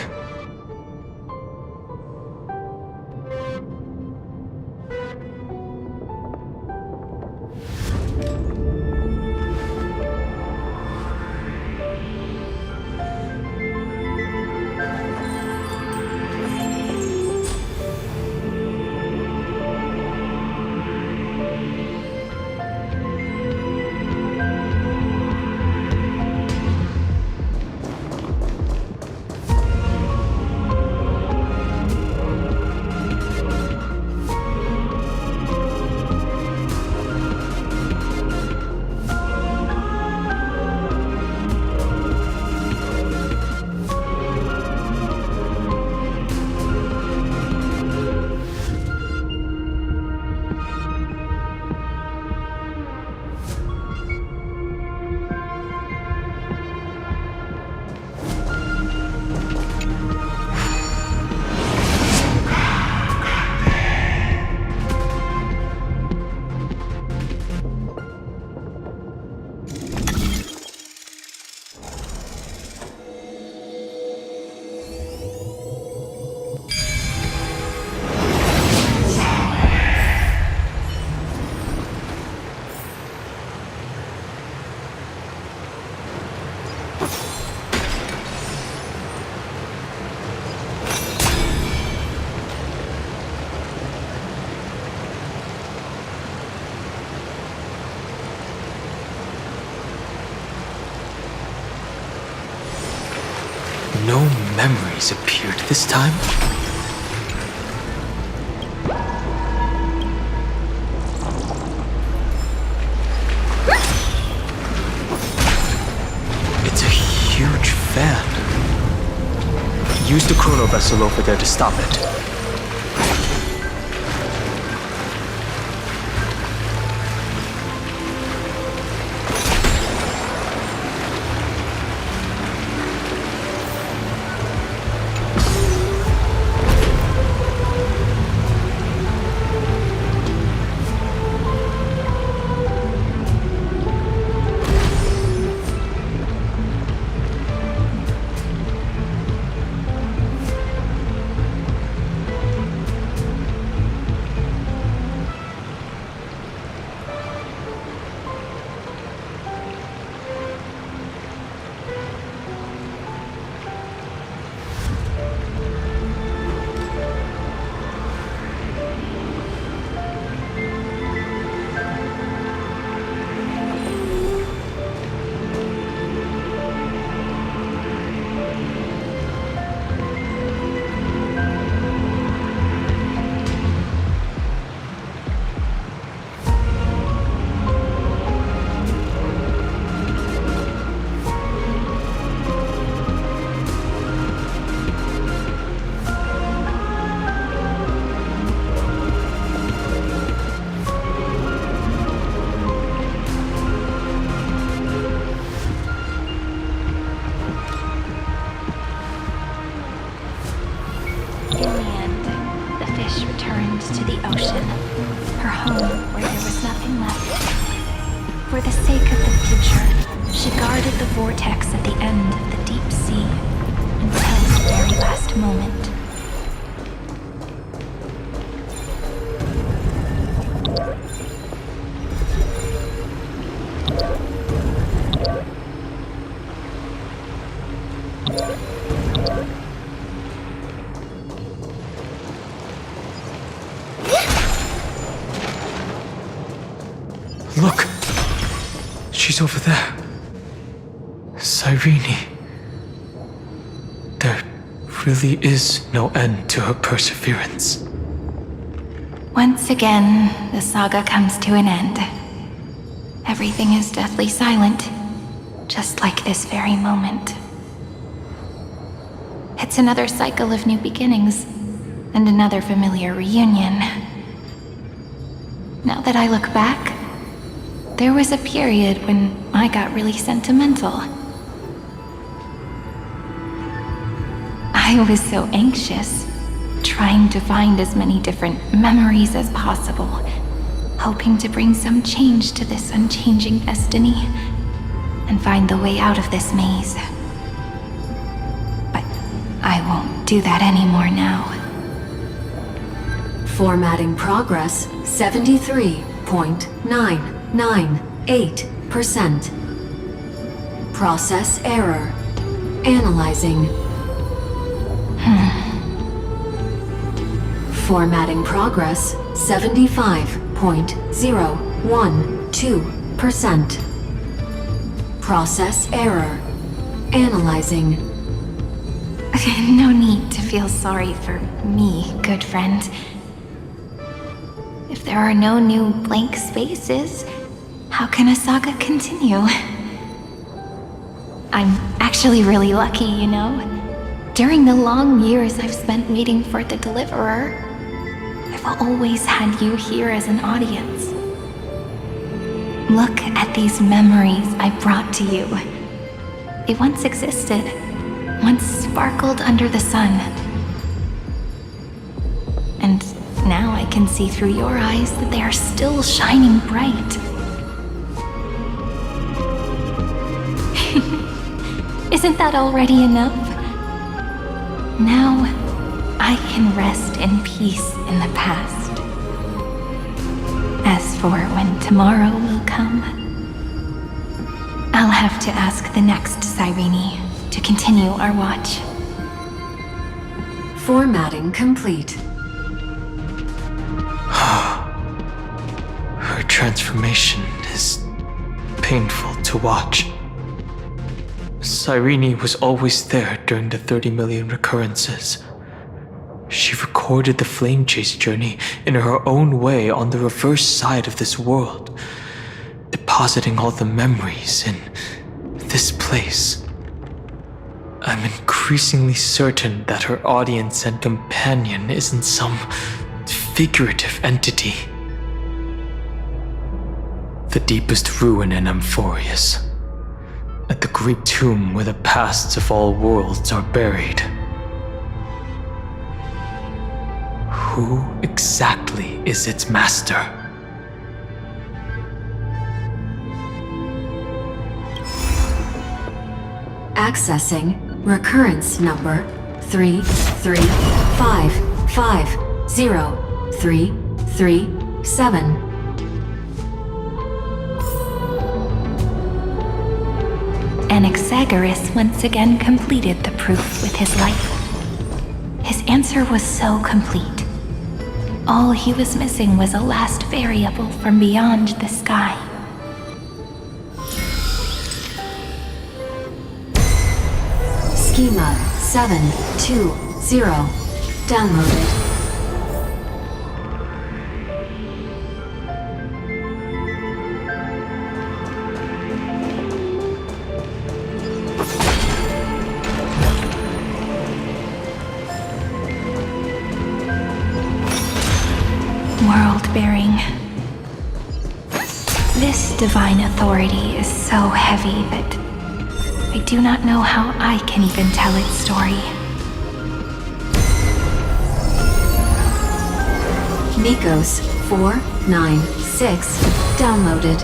No memories appeared this time? It's a huge fan. Use the chrono vessel over there to stop it. To the ocean, her home where there was nothing left. For the sake of the future, she guarded the vortex at the end of the deep sea until the very last moment. Look! She's over there. Cyrene. They're really is no end to her perseverance. Once again, the saga comes to an end. Everything is deathly silent, just like this very moment. It's another cycle of new beginnings, and another familiar reunion. Now that I look back, there was a period when I got really sentimental. I was so anxious, trying to find as many different memories as possible, hoping to bring some change to this unchanging destiny, and find the way out of this maze. But I won't do that anymore now. Formatting progress 73.998%. Process error. Analyzing. Formatting progress 75.012%. Process error. Analyzing. No need to feel sorry for me, good friend. If there are no new blank spaces, how can a saga continue? I'm actually really lucky, you know? During the long years I've spent waiting for the Deliverer, I've always had you here as an audience. Look at these memories I brought to you. They once existed, once sparkled under the sun. And now I can see through your eyes that they are still shining bright. Isn't that already enough? Now, I can rest in peace in the past. As for when tomorrow will come, I'll have to ask the next Cyrene to continue our watch. Formatting complete. Her transformation is painful to watch. Cyrene was always there during the 30 million recurrences. She recorded the flame chase journey in her own way on the reverse side of this world, depositing all the memories in this place. I'm increasingly certain that her audience and companion isn't some figurative entity. The deepest ruin in Amphorius, at the great tomb where the pasts of all worlds are buried. Who exactly is its master? Accessing recurrence number 335503337. Anaxagoras once again completed the proof with his life. His answer was so complete. All he was missing was a last variable from beyond the sky. Schema 720. Downloaded. World-bearing. This divine authority is so heavy that I do not know how I can even tell its story. Nikos 496. Downloaded.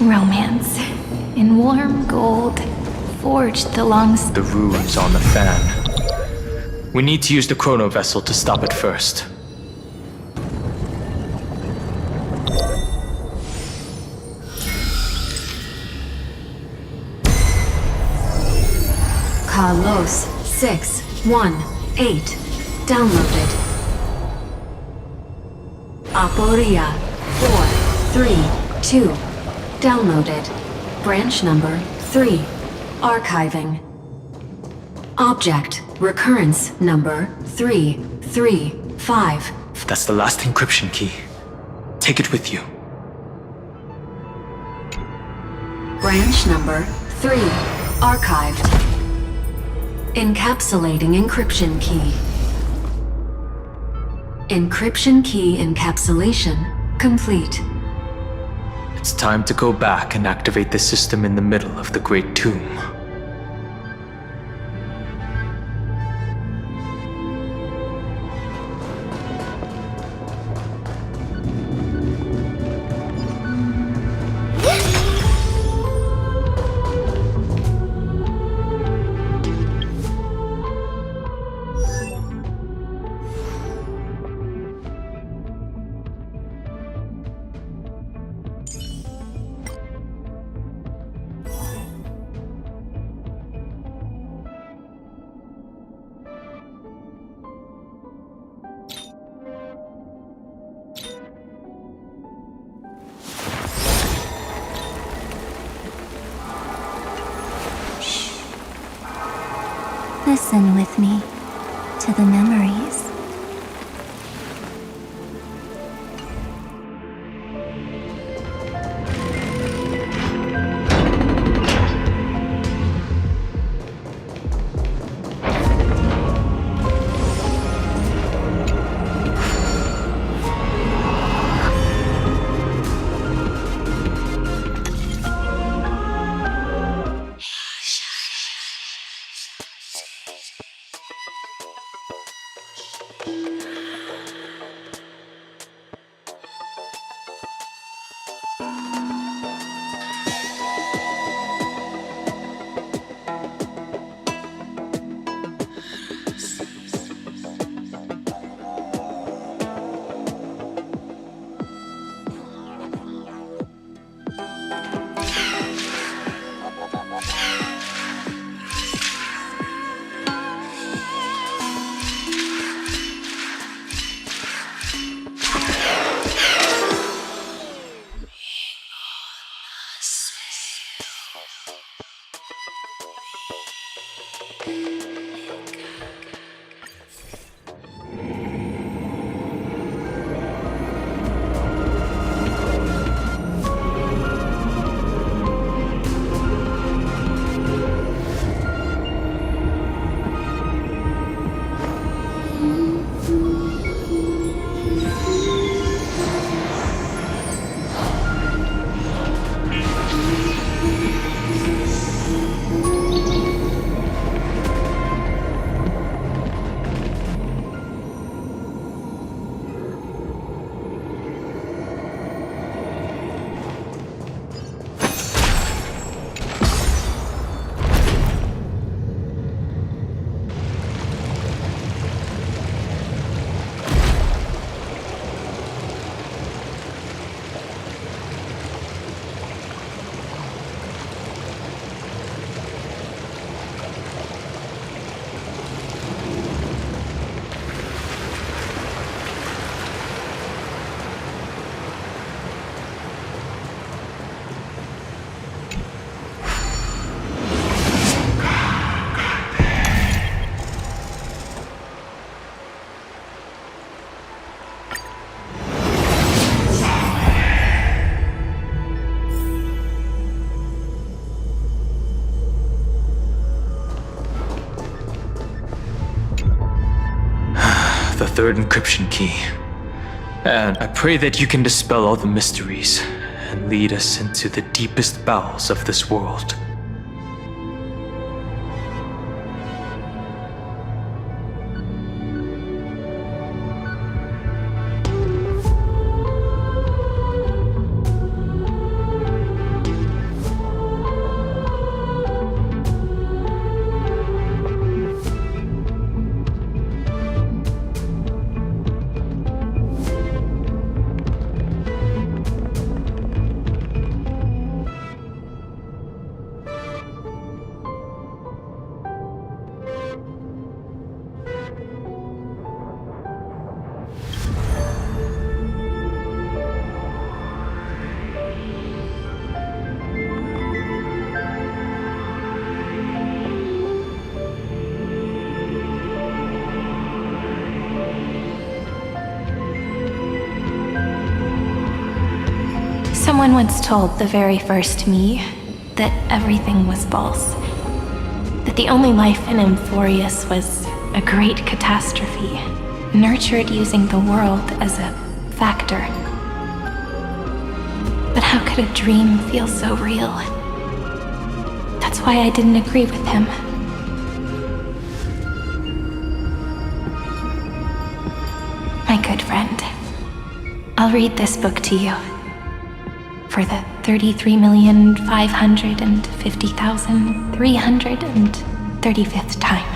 Romance. In warm gold, forged along The runes on the fan. We need to use the chrono vessel to stop it first. Carlos 618 downloaded. Aporia 432 downloaded. Branch number 3 archiving. Object recurrence number 335. That's the last encryption key. Take it with you. Branch number 3 archived. Encapsulating encryption key. Encryption key encapsulation complete. It's time to go back and activate the system in the middle of the Great Tomb. Listen with me to the memories. The third encryption key. And I pray that you can dispel all the mysteries and lead us into the deepest bowels of this world. Someone once told the very first me that everything was false. That the only life in Amphorius was a great catastrophe, nurtured using the world as a factor. But how could a dream feel so real? That's why I didn't agree with him. My good friend, I'll read this book to you for the 33,550,335th time.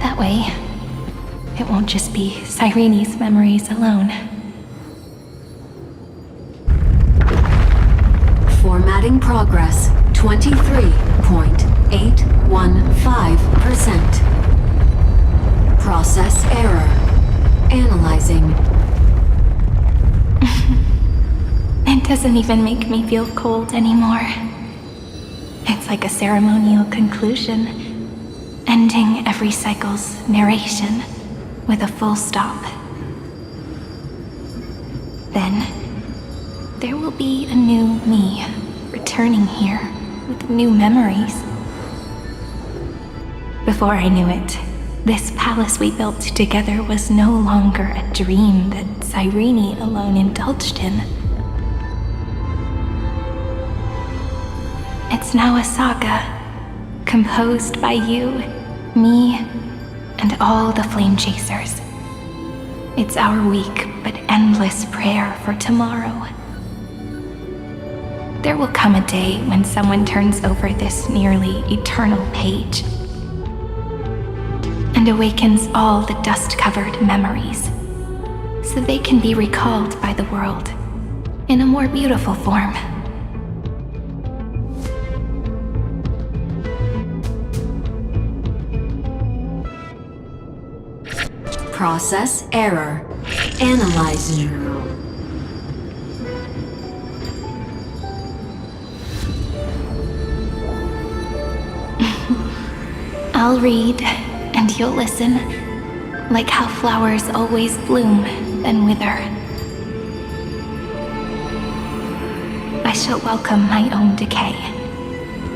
That way, it won't just be Cyrene's memories alone. Formatting progress 23.815%. Process error. Analyzing. It doesn't even make me feel cold anymore. It's like a ceremonial conclusion, ending every cycle's narration with a full stop. Then, there will be a new me returning here with new memories. Before I knew it, this palace we built together was no longer a dream that Cyrene alone indulged in. It's now a saga, composed by you, me, and all the flame chasers. It's our weak but endless prayer for tomorrow. There will come a day when someone turns over this nearly eternal page and awakens all the dust-covered memories, so they can be recalled by the world in a more beautiful form. Process error. Analyzing. I'll read, and you'll listen, like how flowers always bloom, then wither. I shall welcome my own decay,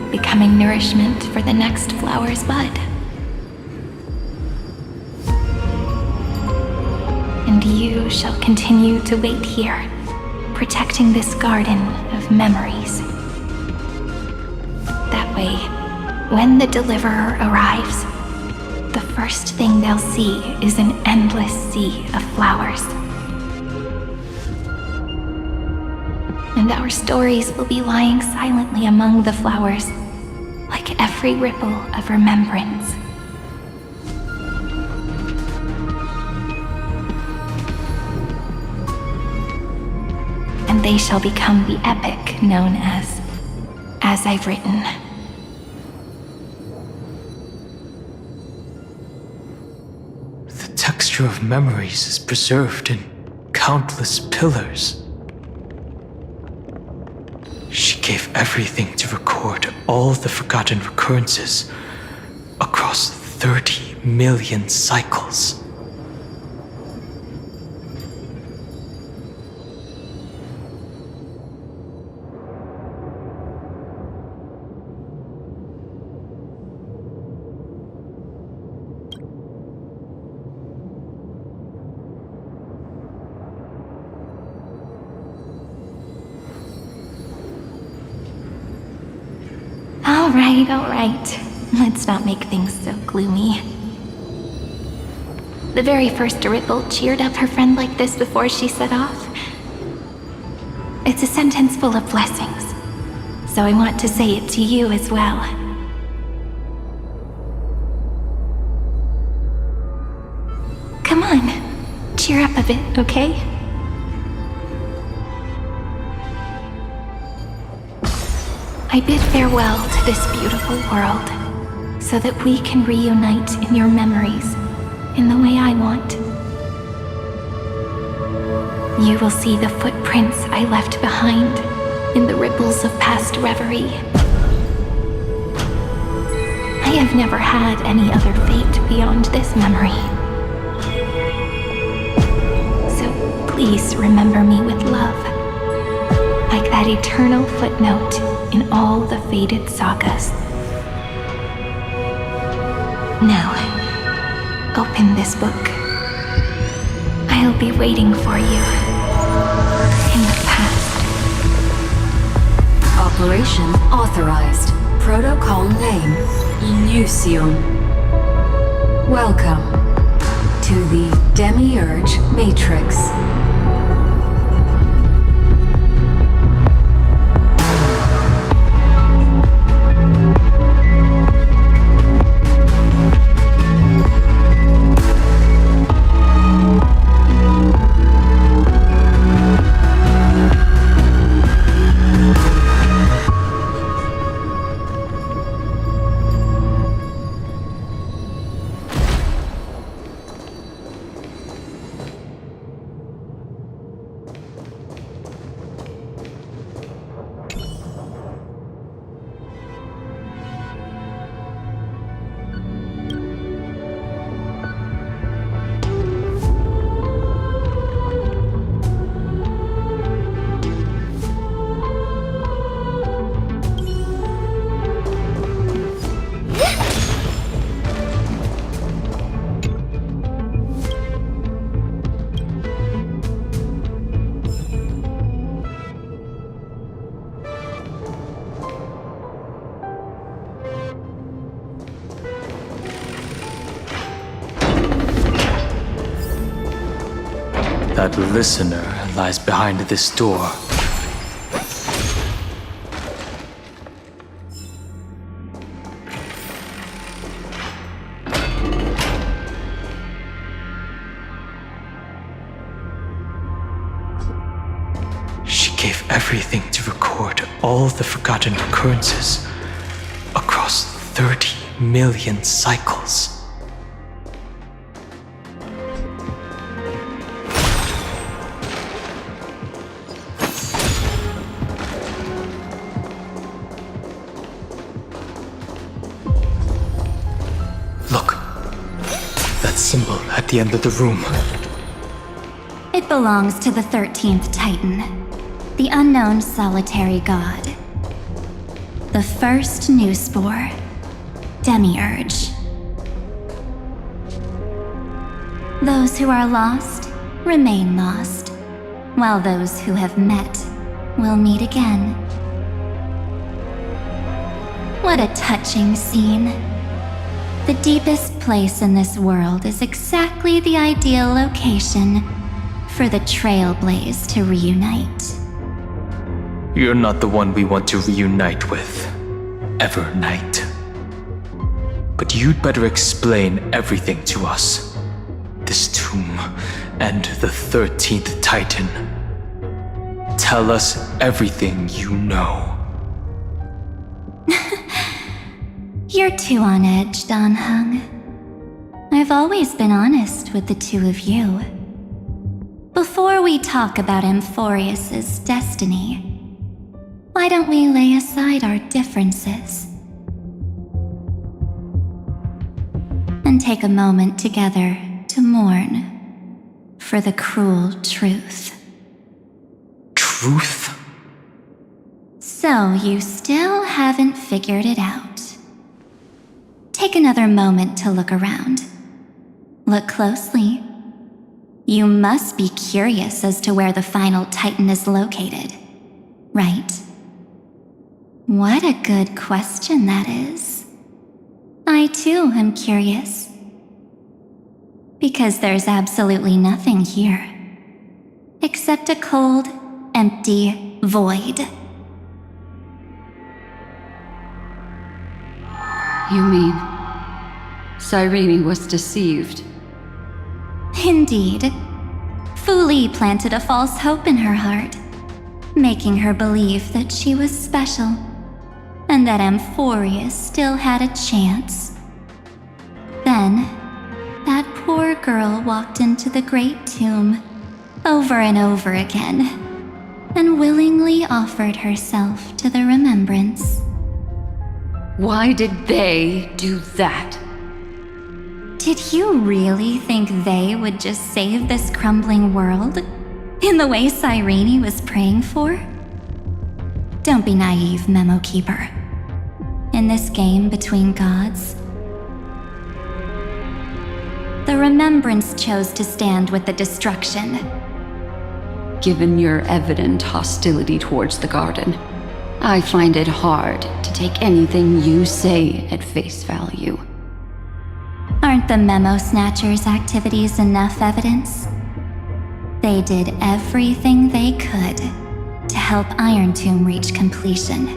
becoming nourishment for the next flower's bud. And you shall continue to wait here, protecting this garden of memories. That way, when the Deliverer arrives, the first thing they'll see is an endless sea of flowers. And our stories will be lying silently among the flowers, like every ripple of remembrance. And they shall become the epic known as I've Written. The texture of memories is preserved in countless pillars. She gave everything to record all the forgotten recurrences across 30 million cycles. All right. Let's not make things so gloomy. The very first Ripple cheered up her friend like this before she set off. It's a sentence full of blessings, so I want to say it to you as well. Come on, cheer up a bit, okay? I bid farewell to this beautiful world, so that we can reunite in your memories, in the way I want. You will see the footprints I left behind in the ripples of past reverie. I have never had any other fate beyond this memory. So please remember me with love, like that eternal footnote in all the faded sagas. Now, open this book. I'll be waiting for you in the past. Operation authorized. Protocol name, Illusion. Welcome to the Demiurge Matrix. That listener lies behind this door. She gave everything to record all the forgotten occurrences across 30 million cycles. Symbol at the end of the room. It belongs to the 13th Titan, the unknown solitary god. The first new spore, Demiurge. Those who are lost remain lost, while those who have met will meet again. What a touching scene. The deepest place in this world is exactly the ideal location for the Trailblaze to reunite. You're not the one we want to reunite with, Evernight. But you'd better explain everything to us. This tomb and the 13th Titan. Tell us everything you know. You're too on edge, Danheng. I've always been honest with the two of you. Before we talk about Amphorius's destiny, why don't we lay aside our differences and take a moment together to mourn for the cruel truth? Truth? So you still haven't figured it out. Take another moment to look around. Look closely. You must be curious as to where the final Titan is located, right? What a good question that is. I too am curious. Because there's absolutely nothing here, except a cold, empty void. You mean Cyrene was deceived? Indeed. Fu Li planted a false hope in her heart, making her believe that she was special, and that Amphorius still had a chance. Then, that poor girl walked into the Great Tomb, over and over again, and willingly offered herself to the remembrance. Why did they do that? Did you really think they would just save this crumbling world in the way Cyrene was praying for? Don't be naive, Memo Keeper. In this game between gods, the Remembrance chose to stand with the destruction. Given your evident hostility towards the Garden, I find it hard to take anything you say at face value. Aren't the Memo Snatchers' activities enough evidence? They did everything they could to help Iron Tomb reach completion.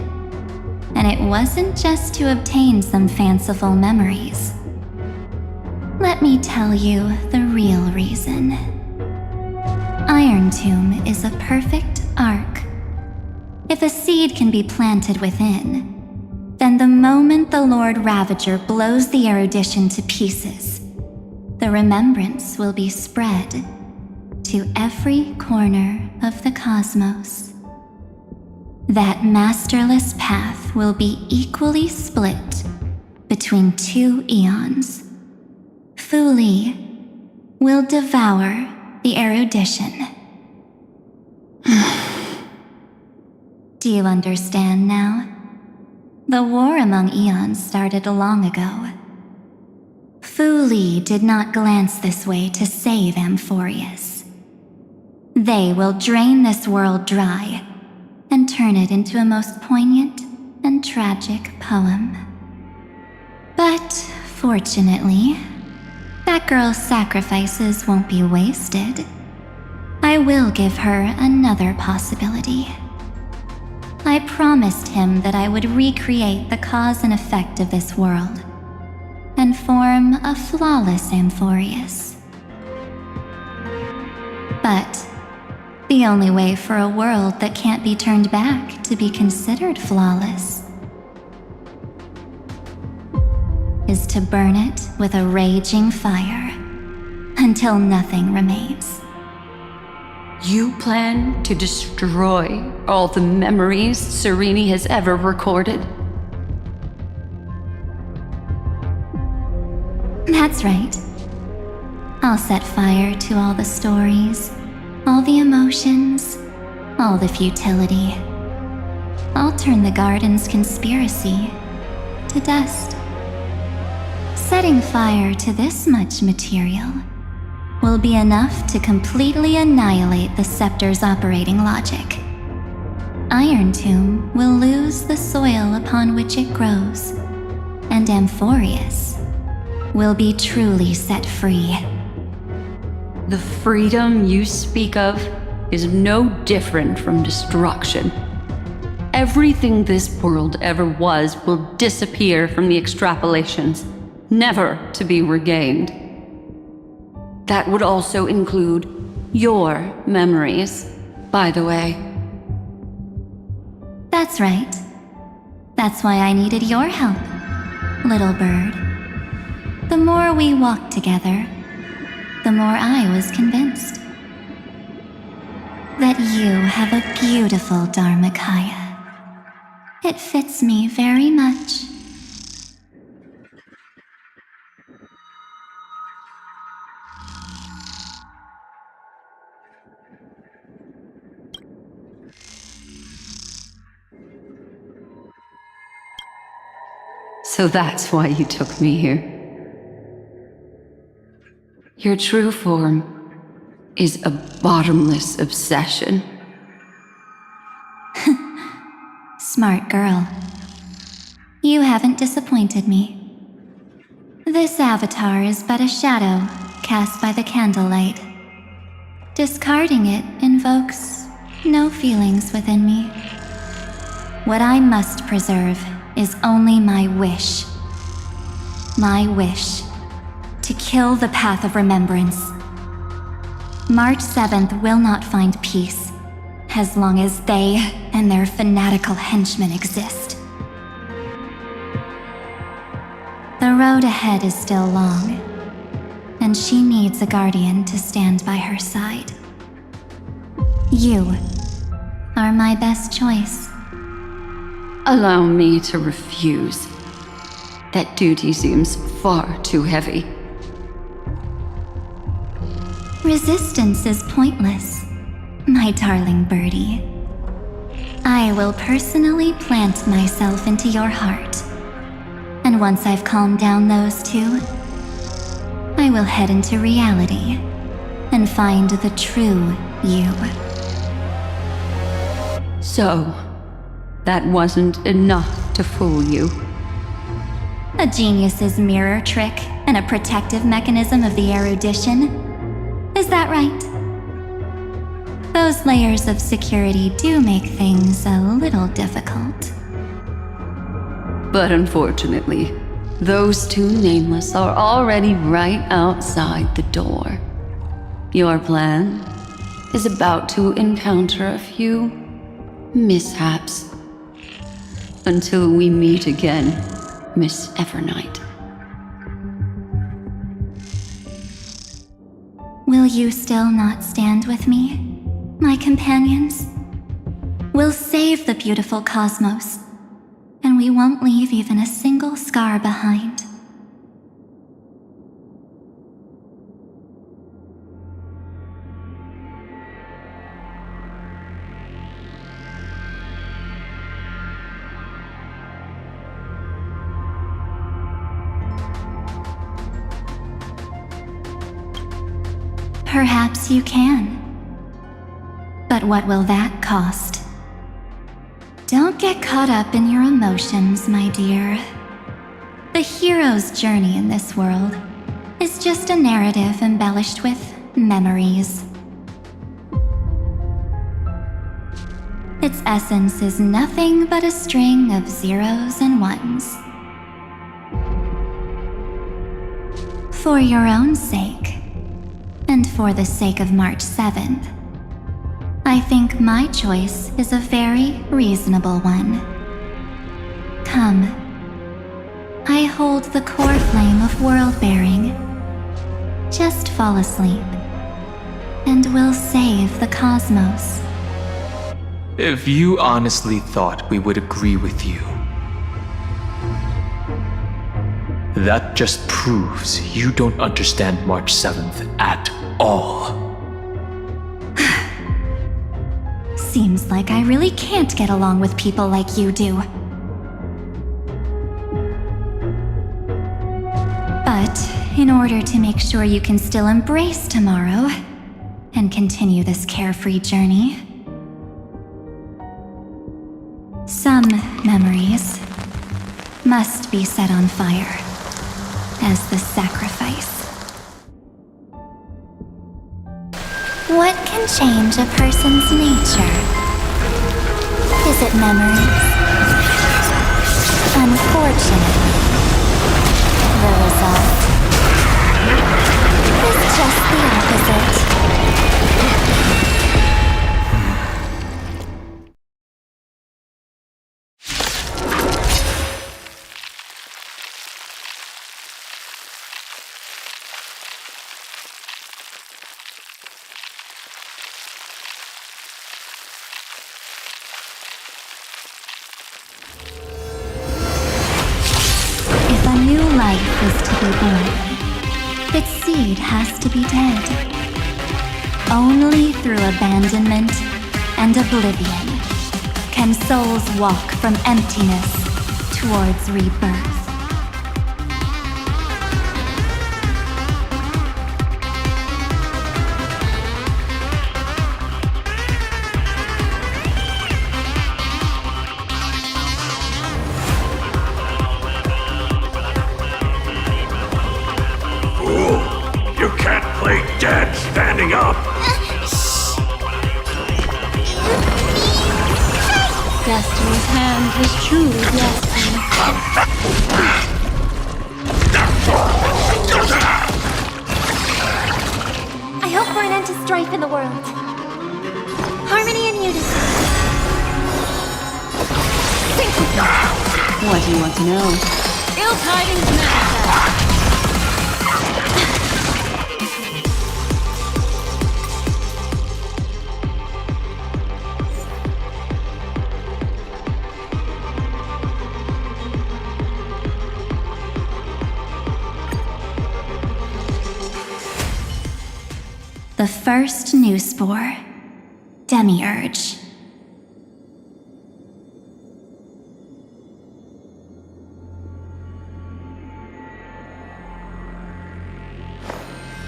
And it wasn't just to obtain some fanciful memories. Let me tell you the real reason. Iron Tomb is a perfect ark. If a seed can be planted within, then the moment the Lord Ravager blows the erudition to pieces, the remembrance will be spread to every corner of the cosmos. That masterless path will be equally split between two eons. Fu Li will devour the erudition. Do you understand now? The war among eons started long ago. Fu Li did not glance this way to save Amphorius. They will drain this world dry and turn it into a most poignant and tragic poem. But fortunately, that girl's sacrifices won't be wasted. I will give her another possibility. I promised him that I would recreate the cause and effect of this world and form a flawless Amphorius. But the only way for a world that can't be turned back to be considered flawless is to burn it with a raging fire until nothing remains. You plan to destroy all the memories Sereni has ever recorded? That's right. I'll set fire to all the stories, all the emotions, all the futility. I'll turn the Garden's conspiracy to dust. Setting fire to this much material will be enough to completely annihilate the Scepter's operating logic. Iron Tomb will lose the soil upon which it grows, and Amphorius will be truly set free. The freedom you speak of is no different from destruction. Everything this world ever was will disappear from the extrapolations, never to be regained. That would also include your memories, by the way. That's right. That's why I needed your help, little bird. The more we walked together, the more I was convinced that you have a beautiful Dharmakaya. It fits me very much. So that's why you took me here. Your true form is a bottomless obsession. Smart girl. You haven't disappointed me. This avatar is but a shadow cast by the candlelight. Discarding it invokes no feelings within me. What I must preserve is only my wish. My wish to kill the path of remembrance. March 7th will not find peace as long as they and their fanatical henchmen exist. The road ahead is still long, and she needs a guardian to stand by her side. You are my best choice. Allow me to refuse. That duty seems far too heavy. Resistance is pointless, my darling birdie. I will personally plant myself into your heart. And once I've calmed down those two, I will head into reality and find the true you. So, that wasn't enough to fool you. A genius's mirror trick and a protective mechanism of the erudition. Is that right? Those layers of security do make things a little difficult. But unfortunately, those two nameless are already right outside the door. Your plan is about to encounter a few mishaps. Until we meet again, Miss Evernight. Will you still not stand with me, my companions? We'll save the beautiful cosmos, and we won't leave even a single scar behind. Perhaps you can. But what will that cost? Don't get caught up in your emotions, my dear. The hero's journey in this world is just a narrative embellished with memories. Its essence is nothing but a string of zeros and ones. For your own sake, and for the sake of March 7th, I think my choice is a very reasonable one. Come. I hold the core flame of world-bearing. Just fall asleep, and we'll save the cosmos. If you honestly thought we would agree with you, that just proves you don't understand March 7th at all. Seems like I really can't get along with people like you do. But in order to make sure you can still embrace tomorrow and continue this carefree journey, some memories must be set on fire as the sacrifice. What can change a person's nature? Is it memories? Unfortunately, the result is just the opposite. Life is to be born. Its seed has to be dead. Only through abandonment and oblivion can souls walk from emptiness towards rebirth. Dead standing up! Destiny's hand was truly blessed. I hope for an end to strife in the world. Harmony and unity. What do you want to know? Ill tidings manifest. The first new spore, Demiurge.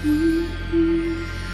Mm.